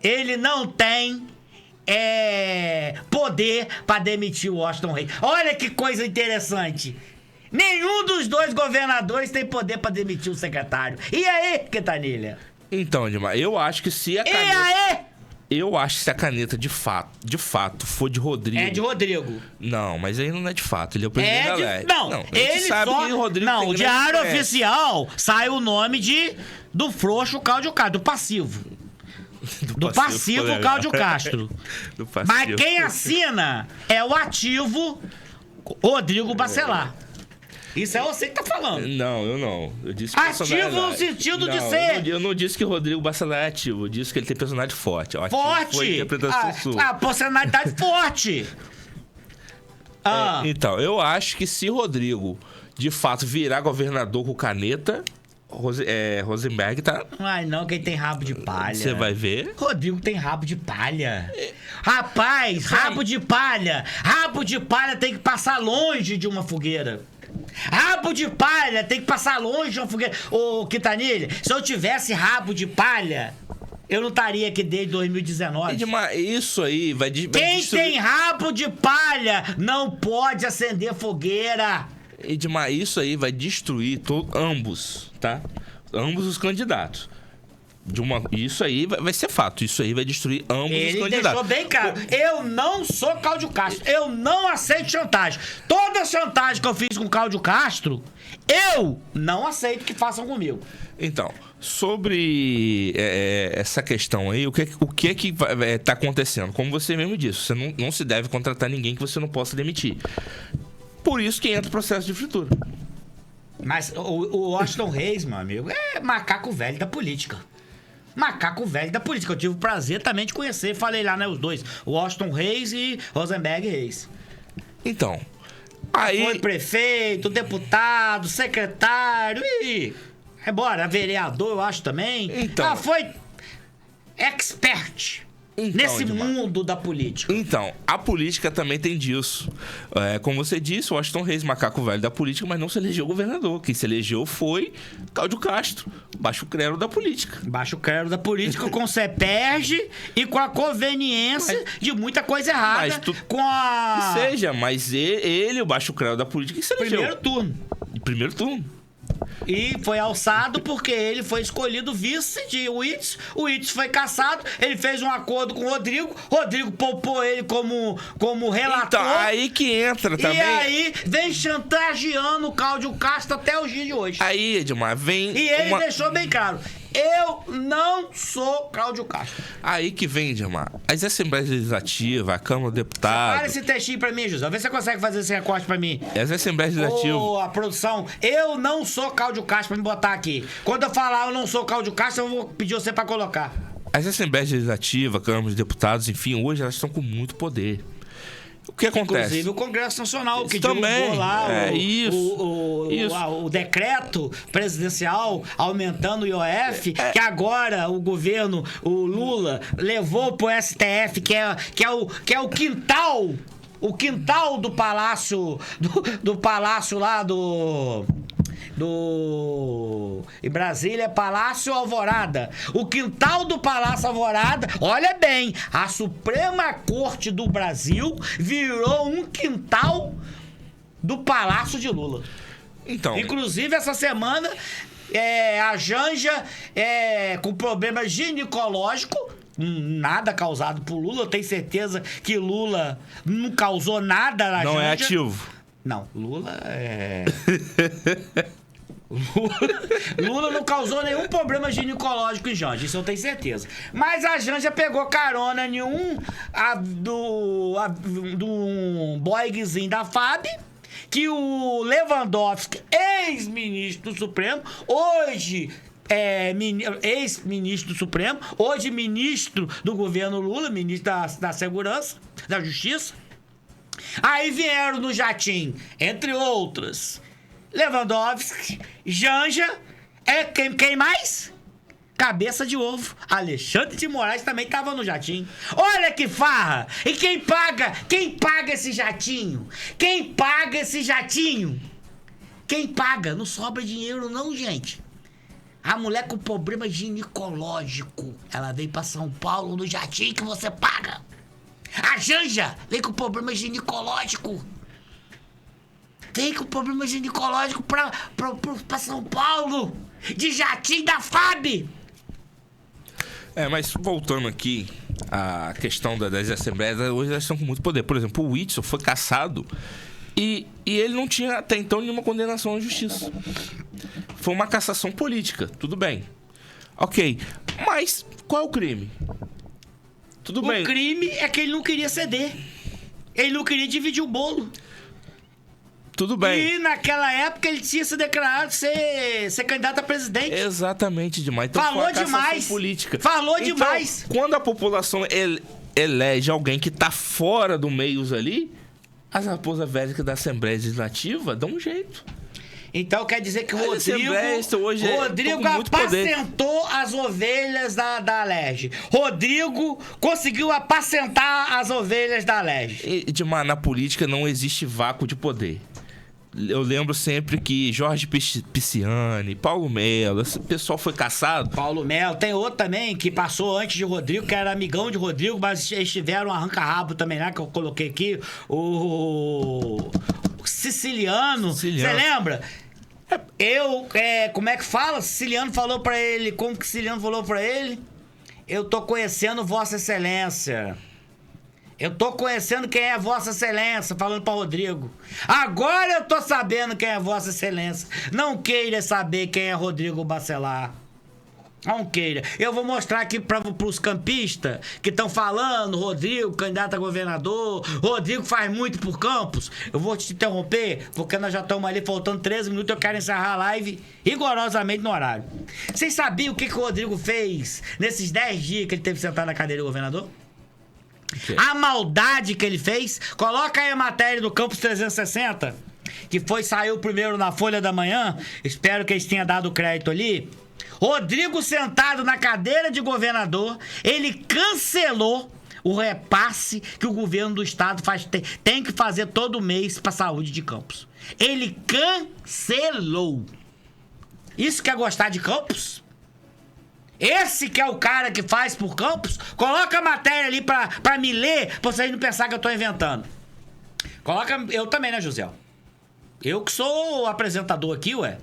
ele não tem poder pra demitir o Washington Reis. Olha que coisa interessante. Nenhum dos dois governadores tem poder pra demitir o secretário. E aí, Quintanilha? Então, Edmar, eu acho que se a caneta... E aí? Eu acho que se a caneta de fato for de Rodrigo... É de Rodrigo. Não, mas aí não é de fato. Ele é o presidente da Alerj. Não, ele sabe que o Rodrigo tem... Não, o Diário Oficial sai o nome do frouxo Cláudio Castro, do passivo. Do passivo Cláudio Castro. Mas quem assina é o ativo Rodrigo Bacelar. Isso é você que tá falando. Não, eu não. Eu disse ativo no sentido de ser. Eu não disse que o Rodrigo Bacelar é ativo. Eu disse que ele tem personalidade forte. Forte! Foi a interpretação sua. A personalidade forte! Então, eu acho que se Rodrigo, de fato, virar governador com caneta, Rosenberg tá... Ai, não, quem tem rabo de palha. Você vai ver. Rodrigo tem rabo de palha. Rapaz, rabo de palha. Rabo de palha tem que passar longe de uma fogueira. Rabo de palha tem que passar longe de uma fogueira. Ô, Quintanilha, se eu tivesse rabo de palha, eu não estaria aqui desde 2019. Isso aí vai... Quem tem rabo de palha não pode acender fogueira. Edmar, isso aí vai destruir ambos, tá? Ambos os candidatos. Isso aí vai ser fato. Isso aí vai destruir ambos os candidatos. Ele deixou bem claro. Eu não sou Cláudio Castro. Eu não aceito chantagem. Toda chantagem que eu fiz com Cláudio Castro, eu não aceito que façam comigo. Então, sobre essa questão aí, o que é que tá acontecendo? Como você mesmo disse, você não se deve contratar ninguém que você não possa demitir. Por isso que entra o processo de fritura. Mas o Washington Reis, meu amigo, é macaco velho da política. Macaco velho da política. Eu tive o prazer também de conhecer, falei lá, né, os dois. O Washington Reis e Rosenberg Reis. Então, aí... Foi prefeito, deputado, secretário e... Embora, vereador, eu acho também. Então... foi expert. Nesse mundo da política. Então, a política também tem disso. Como você disse, o Washington Reis, macaco velho da política, mas não se elegeu governador. Quem se elegeu foi Cláudio Castro, baixo clero da política. Baixo clero da política com CEPERG e com a conveniência de muita coisa errada. Que seja, mas ele, o baixo clero da política, que se elegeu. Primeiro turno. E foi alçado porque ele foi escolhido vice de Witts. O Witts foi cassado. Ele fez um acordo com o Rodrigo. Rodrigo poupou ele como relator. Então, aí que entra também. E aí vem chantageando o Cláudio Castro até os dias de hoje. Aí, Edmar, vem... E ele deixou bem claro. Eu não sou Cláudio Castro. Aí que vem, Edmar. As Assembleias Legislativas, a Câmara dos Deputados... Separa esse textinho pra mim, José. Vê se você consegue fazer esse recorte pra mim. As Assembleias Legislativas... A produção. Eu não sou Cláudio Castro pra me botar aqui. Quando eu falar eu não sou Cláudio Castro, eu vou pedir você pra colocar. As Assembleias Legislativas, a Câmara dos Deputados, enfim, hoje elas estão com muito poder. O que acontece? Inclusive o Congresso Nacional, que também divulgou lá o o decreto presidencial aumentando o IOF, que agora o governo, o Lula, levou pro STF, que é o quintal, do palácio, do palácio lá em Brasília, Palácio Alvorada. O quintal do Palácio Alvorada, olha bem, a Suprema Corte do Brasil virou um quintal do Palácio de Lula. Então, inclusive essa semana a Janja com problema ginecológico, nada causado por Lula. Eu tenho certeza que Lula não causou nada na Janja. Não é ativo. Não, Lula Lula não causou nenhum problema ginecológico em Janja, isso eu tenho certeza. Mas a Janja pegou carona em um boyzinho da FAB, que o Lewandowski, ex-ministro do Supremo, hoje ex-ministro do Supremo, hoje ministro do governo Lula, ministro da Segurança, da Justiça. Aí vieram no jatinho, entre outras, Lewandowski, Janja, quem mais? Cabeça de ovo. Alexandre de Moraes também tava no jatinho. Olha que farra! E quem paga esse jatinho? Quem paga esse jatinho? Quem paga? Não sobra dinheiro não, gente. A mulher com problema ginecológico, ela veio pra São Paulo no jatinho que você paga. A Janja vem com problema ginecológico. Vem com problema ginecológico pra São Paulo. De jatinho da FAB. Mas voltando aqui à questão das assembleias, hoje elas estão com muito poder. Por exemplo, o Whitson foi cassado e ele não tinha até então nenhuma condenação à justiça. Foi uma cassação política, tudo bem. Ok, mas qual é o crime? Tudo bem. O crime é que ele não queria ceder. Ele não queria dividir o bolo. Tudo bem. E naquela época ele tinha se declarado ser candidato a presidente. Exatamente, demais. Então, falou foi uma cassação demais. política. Falou então, demais. Quando a população elege alguém que tá fora do meios ali, as raposas velhas da Assembleia Legislativa dão um jeito. Então quer dizer que o Rodrigo muito apacentou as ovelhas da Alerj. Rodrigo conseguiu apacentar as ovelhas da Alerj. Edmar, na política não existe vácuo de poder. Eu lembro sempre que Jorge Pisciani, Paulo Melo, esse pessoal foi caçado. Paulo Melo, tem outro também que passou antes de Rodrigo, que era amigão de Rodrigo, mas eles tiveram um arranca-rabo também, né? Que eu coloquei aqui. O Siciliano. Você lembra? Como é que fala? Siciliano falou pra ele. Como que Siciliano falou pra ele? Eu tô conhecendo Vossa Excelência. Eu tô conhecendo quem é Vossa Excelência, falando pra Rodrigo. Agora eu tô sabendo quem é Vossa Excelência. Não queira saber quem é Rodrigo Bacelar. Não queira. Eu vou mostrar aqui pros campistas que estão falando, Rodrigo, candidato a governador, Rodrigo faz muito por Campos. Eu vou te interromper, porque nós já estamos ali faltando 13 minutos, eu quero encerrar a live rigorosamente no horário. Vocês sabiam o que o Rodrigo fez nesses 10 dias que ele teve sentado na cadeira do governador? A maldade que ele fez. Coloca aí a matéria do Campos 360, que saiu primeiro na Folha da Manhã. Espero que eles tenham dado crédito ali. Rodrigo sentado na cadeira de governador, ele cancelou o repasse que o governo do estado tem que fazer todo mês para a saúde de Campos. Ele cancelou. Isso que é gostar de Campos? Esse que é o cara que faz por Campos? Coloca a matéria ali pra me ler, pra vocês não pensar que eu tô inventando. Coloca eu também, né, José? Eu que sou o apresentador aqui, ué.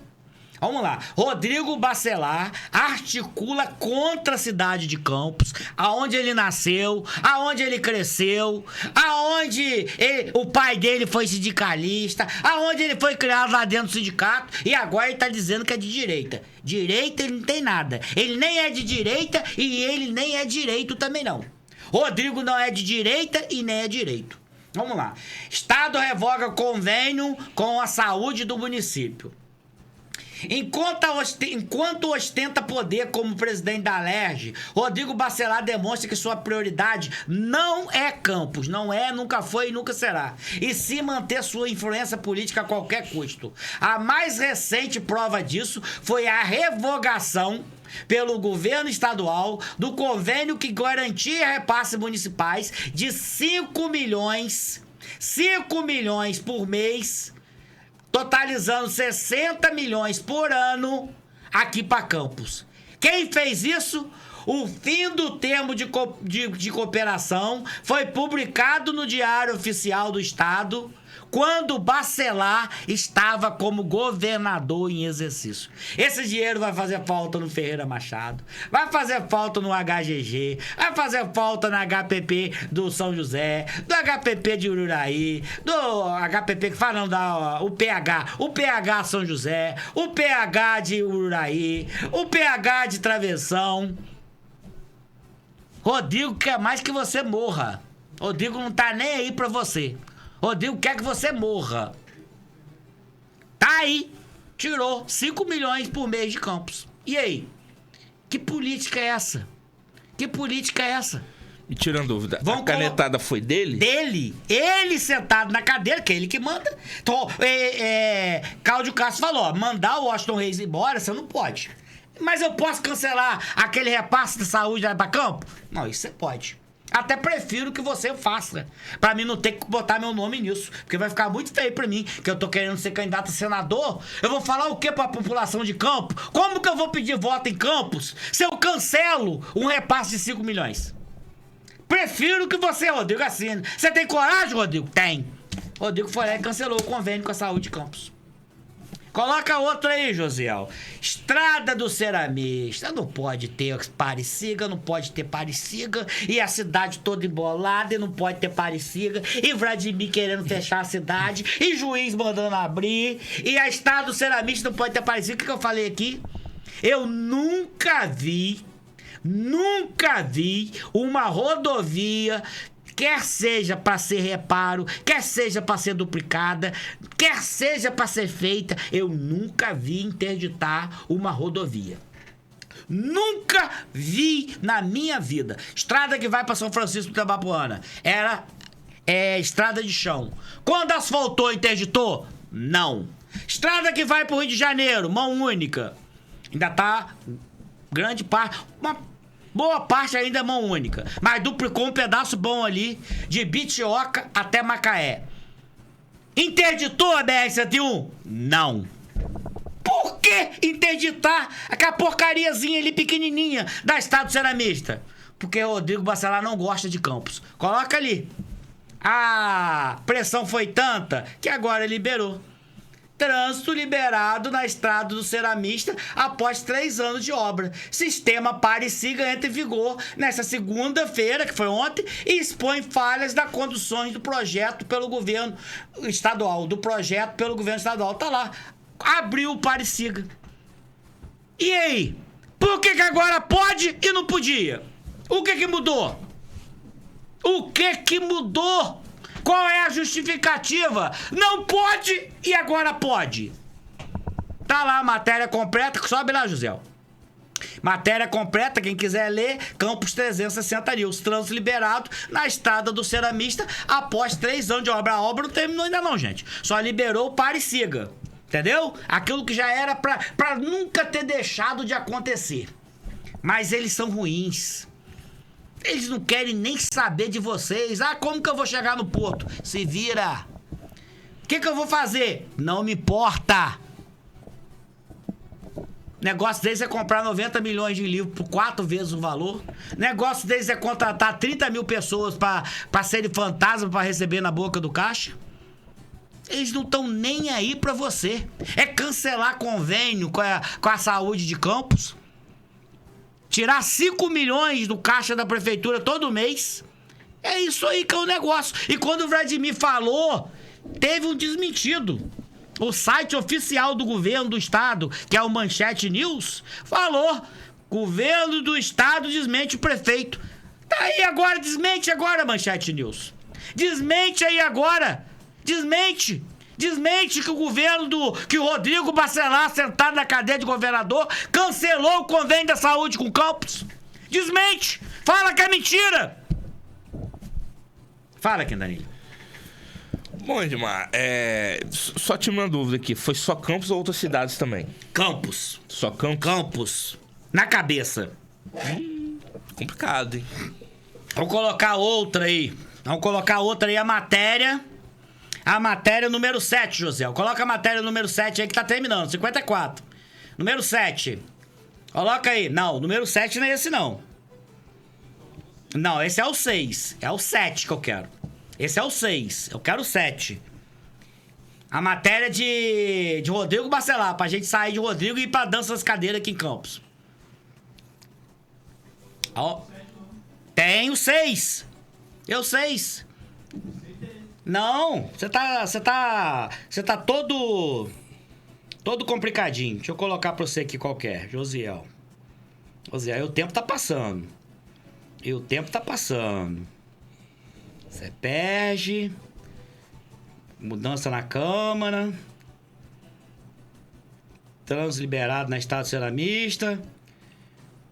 Vamos lá. Rodrigo Bacelar articula contra a cidade de Campos, aonde ele nasceu, aonde ele cresceu, aonde o pai dele foi sindicalista, aonde ele foi criado lá dentro do sindicato, e agora ele tá dizendo que é de direita. Direita ele não tem nada. Ele nem é de direita e ele nem é direito também não. Rodrigo não é de direita e nem é direito. Vamos lá. Estado revoga convênio com a saúde do município. Enquanto ostenta poder como presidente da Alerj, Rodrigo Bacelar demonstra que sua prioridade não é Campos, não é, nunca foi e nunca será, e sim manter sua influência política a qualquer custo. A mais recente prova disso foi a revogação pelo governo estadual do convênio que garantia repasses municipais de 5 milhões por mês, totalizando 60 milhões por ano aqui para Campos. Quem fez isso? O fim do termo de cooperação foi publicado no Diário Oficial do Estado quando Bacelar estava como governador em exercício. Esse dinheiro vai fazer falta no Ferreira Machado, vai fazer falta no HGG, vai fazer falta na HPP do São José, do HPP de Ururaí, do HPP que fala, não, o PH São José, o PH de Ururaí, o PH de Travessão. Rodrigo quer mais que você morra. Rodrigo não tá nem aí pra você. Rodrigo quer que você morra. Tá aí. Tirou 5 milhões por mês de Campos. E aí? Que política é essa? Que política é essa? E tirando dúvida, a canetada foi dele? Dele. Ele sentado na cadeira, que é ele que manda. Então, Cláudio Castro falou, ó, mandar o Washington Reis embora, você não pode. Mas eu posso cancelar aquele repasse de saúde lá pra Campo? Não, isso você pode. Até prefiro que você faça, pra mim não ter que botar meu nome nisso, porque vai ficar muito feio pra mim, que eu tô querendo ser candidato a senador. Eu vou falar o que pra população de Campos? Como que eu vou pedir voto em Campos se eu cancelo um repasse de 5 milhões? Prefiro que você, Rodrigo, assine. Você tem coragem, Rodrigo? Tem. Rodrigo foi lá e cancelou o convênio com a saúde de Campos. Coloca outra aí, Josiel. Estrada do Ceramista. Não pode ter Parecida, não pode ter Parecida. E a cidade toda embolada e não pode ter Parecida. E Vladimir querendo fechar a cidade. E juiz mandando abrir. E a estrada do Ceramista não pode ter Parecida. O que eu falei aqui? Eu nunca vi uma rodovia quer seja para ser reparo, quer seja para ser duplicada, quer seja para ser feita, eu nunca vi interditar uma rodovia. Nunca vi na minha vida. Estrada que vai para São Francisco da Bapuana era estrada de chão. Quando asfaltou, interditou? Não. Estrada que vai para o Rio de Janeiro, mão única. Ainda tá grande parte, uma boa parte ainda é mão única. Mas duplicou um pedaço bom ali, de Bitioca até Macaé. Interditou a BR-101? Não. Por que interditar aquela porcariazinha ali pequenininha da Estado Ceramista? Porque Rodrigo Bacelar não gosta de Campos. Coloca ali. A pressão foi tanta que agora liberou. Trânsito liberado na Estrada do Ceramista após 3 anos de obra. Sistema pare e siga entra em vigor nesta segunda-feira, que foi ontem, e expõe falhas das conduções do projeto pelo governo estadual. Tá lá. Abriu o pare e siga. E aí? Por que agora pode e não podia? O que mudou? O que mudou? Qual é a justificativa? Não pode e agora pode. Tá lá a matéria completa. Sobe lá, José. Matéria completa, quem quiser ler, Campos 360 News. Trânsito liberado na Estrada do Ceramista após 3 anos de obra. A obra não terminou ainda não, gente. Só liberou o pare e siga. Entendeu? Aquilo que já era pra nunca ter deixado de acontecer. Mas eles são ruins. Eles não querem nem saber de vocês. Ah, como que eu vou chegar no porto? Se vira. O que eu vou fazer? Não me importa. Negócio deles é comprar 90 milhões de livros por 4 vezes o valor. Negócio deles é contratar 30 mil pessoas pra serem fantasma pra receber na boca do caixa. Eles não estão nem aí pra você. É cancelar convênio com a saúde de Campos. Tirar 5 milhões do caixa da prefeitura todo mês. É isso aí que é o negócio. E quando o Vladimir falou, teve um desmentido. O site oficial do governo do estado, que é o Manchete News, falou: governo do estado desmente o prefeito. Tá aí agora, desmente agora, Manchete News. Desmente aí agora. Desmente. Desmente que o governo que o Rodrigo Bacelar, sentado na cadeira de governador, cancelou o convênio da saúde com Campos. Desmente. Fala que é mentira. Fala, Quintanilha. Bom, Edmar, só tinha uma dúvida aqui. Foi só Campos ou outras cidades também? Campos. Só Campos? Campos. Na cabeça. Complicado, hein? Vamos colocar outra aí. A matéria. A matéria número 7, José. Coloca a matéria número 7 aí que tá terminando. 54. Número 7. Coloca aí. Não, número 7 não é esse, não. Não, esse é o 6. É o 7 que eu quero. Esse é o 6. Eu quero o 7. A matéria de Rodrigo Bacelar. Pra gente sair de Rodrigo e ir pra dança das cadeiras aqui em Campos. Ó. Tem o 6. Eu 6. Não, você tá todo complicadinho. Deixa eu colocar pra você aqui qualquer. Josiel, o tempo tá passando. Você perde. Mudança na Câmara. Trânsito liberado na Estrada Ceramista.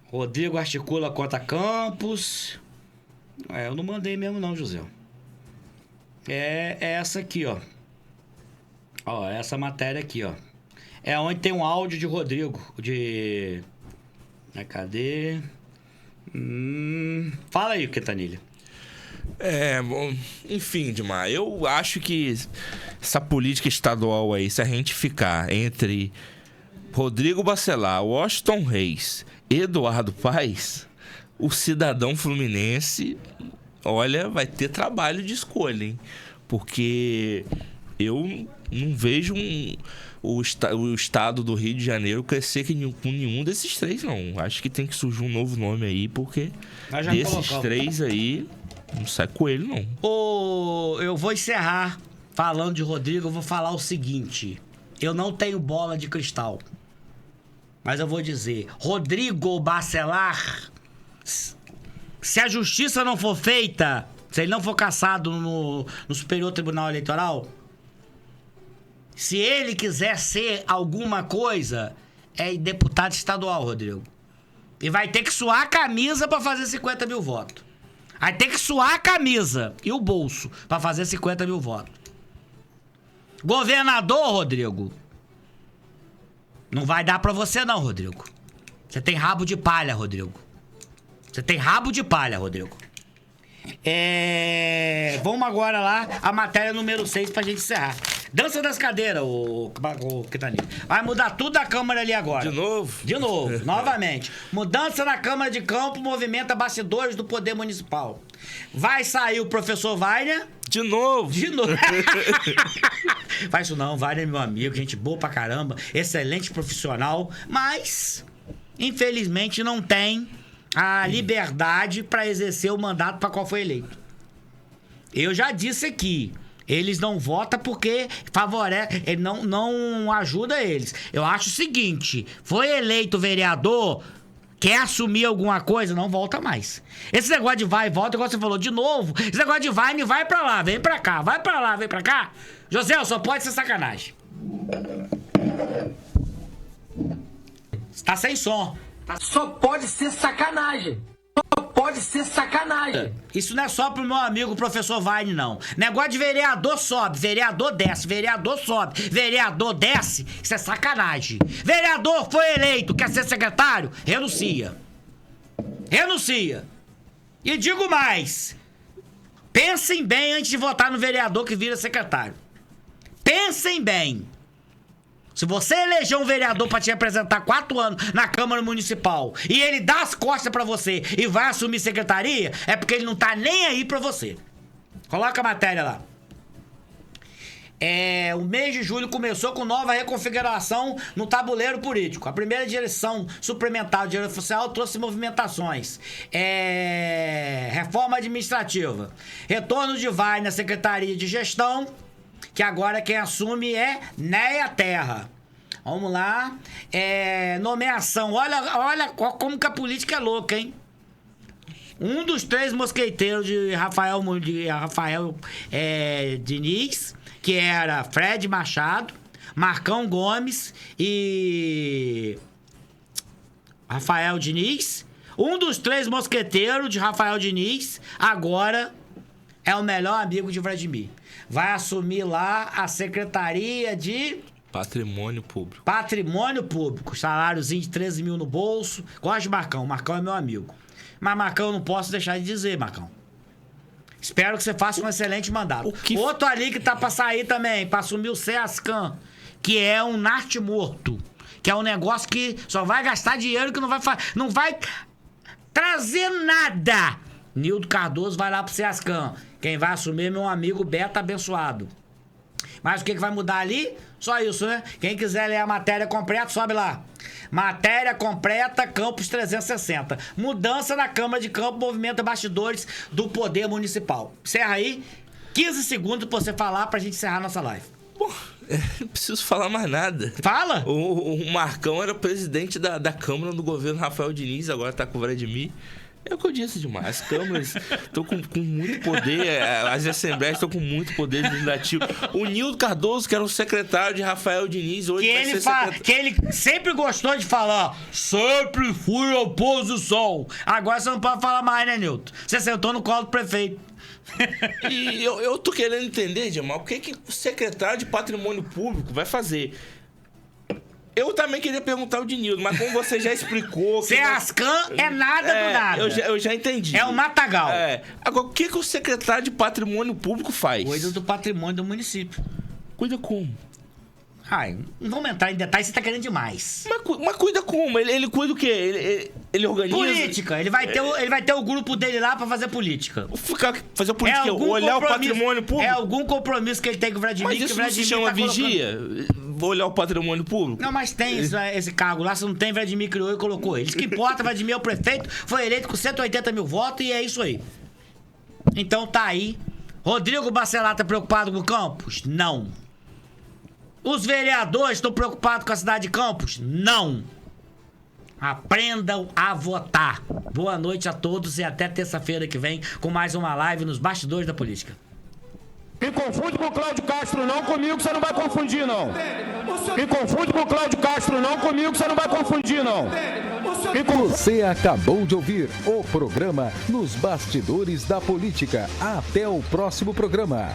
Rodrigo articula contra Campos. Eu não mandei mesmo não, José. É essa aqui, ó. Ó, essa matéria aqui, ó. É onde tem um áudio de Rodrigo. Cadê? Fala aí, Quintanilha. Bom, enfim, Edmar, eu acho que essa política estadual aí, se a gente ficar entre Rodrigo Bacelar, Washington Reis e Eduardo Paes, o cidadão fluminense... Olha, vai ter trabalho de escolha, hein? Porque eu não vejo o estado do Rio de Janeiro crescer com nenhum desses 3, não. Acho que tem que surgir um novo nome aí, porque desses 3 aí, não sai coelho, não. Eu vou encerrar falando de Rodrigo, eu vou falar o seguinte. Eu não tenho bola de cristal. Mas eu vou dizer, Rodrigo Bacelar... Se a justiça não for feita, Se ele não for cassado no Superior Tribunal Eleitoral, se ele quiser ser alguma coisa, é deputado estadual, Rodrigo. E vai ter que suar a camisa pra fazer 50 mil votos. Vai ter que suar a camisa e o bolso pra fazer 50 mil votos. Governador, Rodrigo, não vai dar pra você não, Rodrigo. Você tem rabo de palha, Rodrigo. Você tem rabo de palha, Rodrigo. Vamos agora lá, a matéria número 6 pra gente encerrar. Dança das cadeiras, o Quintanilha. Vai mudar tudo da Câmara ali agora. De novo? De novo, novamente. Mudança na Câmara de Campo movimenta bastidores do Poder Municipal. Vai sair o professor Wagner. De novo? De novo. Faz isso não, Wagner é meu amigo, gente boa pra caramba, excelente profissional, mas, infelizmente, não tem a liberdade pra exercer o mandato pra qual foi eleito. Eu já disse aqui, eles não votam porque favorece, ele não ajuda eles. Eu acho o seguinte, foi eleito vereador, quer assumir alguma coisa, não volta mais. Esse negócio de vai e volta, igual você falou, de novo, esse negócio de vai, vai pra lá, vem pra cá, vai pra lá, vem pra cá. José, só pode ser sacanagem. Tá sem som. Só pode ser sacanagem. Só pode ser sacanagem. Isso não é só pro meu amigo professor Vine, não. Negócio de vereador sobe, vereador desce, vereador sobe, vereador desce. Isso é sacanagem. Vereador foi eleito, quer ser secretário? Renuncia. Renuncia. E digo mais. Pensem bem antes de votar no vereador que vira secretário. Pensem bem. Se você eleger um vereador pra te representar 4 anos na Câmara Municipal e ele dá as costas pra você e vai assumir secretaria, é porque ele não tá nem aí pra você. Coloca a matéria lá. O mês de julho começou com nova reconfiguração no tabuleiro político. A primeira direção suplementar do Direito Oficial trouxe movimentações. Reforma administrativa. Retorno de Vai na Secretaria de Gestão, que agora quem assume é Néia Terra. Vamos lá. Nomeação. Olha como que a política é louca, hein? Um dos 3 mosqueteiros de Rafael Diniz, que era Fred Machado, Marcão Gomes e Rafael Diniz. Um dos 3 mosqueteiros de Rafael Diniz agora é o melhor amigo de Vladimir. Vai assumir lá a Secretaria de Patrimônio Público. Patrimônio Público. Saláriozinho de 13 mil no bolso. Gosto de Marcão. Marcão é meu amigo. Mas Marcão eu não posso deixar de dizer, Marcão. Espero que você faça um excelente mandato. Outro ali que tá pra sair também, pra assumir o SEASCAN, que é um narte morto. Que é um negócio que só vai gastar dinheiro, que não vai trazer nada. Nildo Cardoso vai lá pro SEASCAN. Quem vai assumir é meu amigo Beto Abençoado. Mas o que vai mudar ali? Só isso, né? Quem quiser ler a matéria completa, sobe lá. Matéria completa, Campos 360. Mudança na Câmara de Campo, movimenta bastidores do Poder Municipal. Encerra aí. 15 segundos pra você falar pra gente encerrar nossa live. Pô, não preciso falar mais nada. Fala! O Marcão era presidente da Câmara do governo Rafael Diniz, agora tá com o Vladimir. É o que eu disse demais. As câmaras estão com muito poder, as assembleias estão com muito poder legislativo. O Nildo Cardoso, que era o secretário de Rafael Diniz, hoje que ele sempre gostou de falar, sempre fui oposição. Agora você não pode falar mais, né, Nildo? Você sentou no colo do prefeito. E eu tô querendo entender, Jamal, o que o secretário de Patrimônio Público vai fazer? Eu também queria perguntar ao Dinildo, mas como você já explicou... SEASCAN é nada do nada. Eu já entendi. É o Matagal. Agora, o que o secretário de Patrimônio Público faz? Cuida do patrimônio do município. Cuida como? Ai, não vamos entrar em detalhes, você tá querendo demais. Mas cuida como? Ele cuida o quê? Ele organiza... Política. Ele vai ter o grupo dele lá pra fazer política. Fazer política? Olhar o patrimônio público? É algum compromisso que ele tem com o Vladimir. Mas isso que o Vladimir não se chama tá vigia? Vou olhar o patrimônio público? Não, mas tem esse cargo lá. Se não tem, Vladimir criou e colocou ele. Isso que importa, Vladimir é o prefeito, foi eleito com 180 mil votos e é isso aí. Então tá aí. Rodrigo Bacelar tá preocupado com o Campos? Não. Os vereadores estão preocupados com a cidade de Campos? Não. Aprendam a votar. Boa noite a todos e até terça-feira que vem com mais uma live nos Bastidores da Política. Me confunde com o Cláudio Castro não, comigo você não vai confundir não. Me confunde com o Cláudio Castro não, comigo você não vai confundir não. Você acabou de ouvir o programa Nos Bastidores da Política. Até o próximo programa.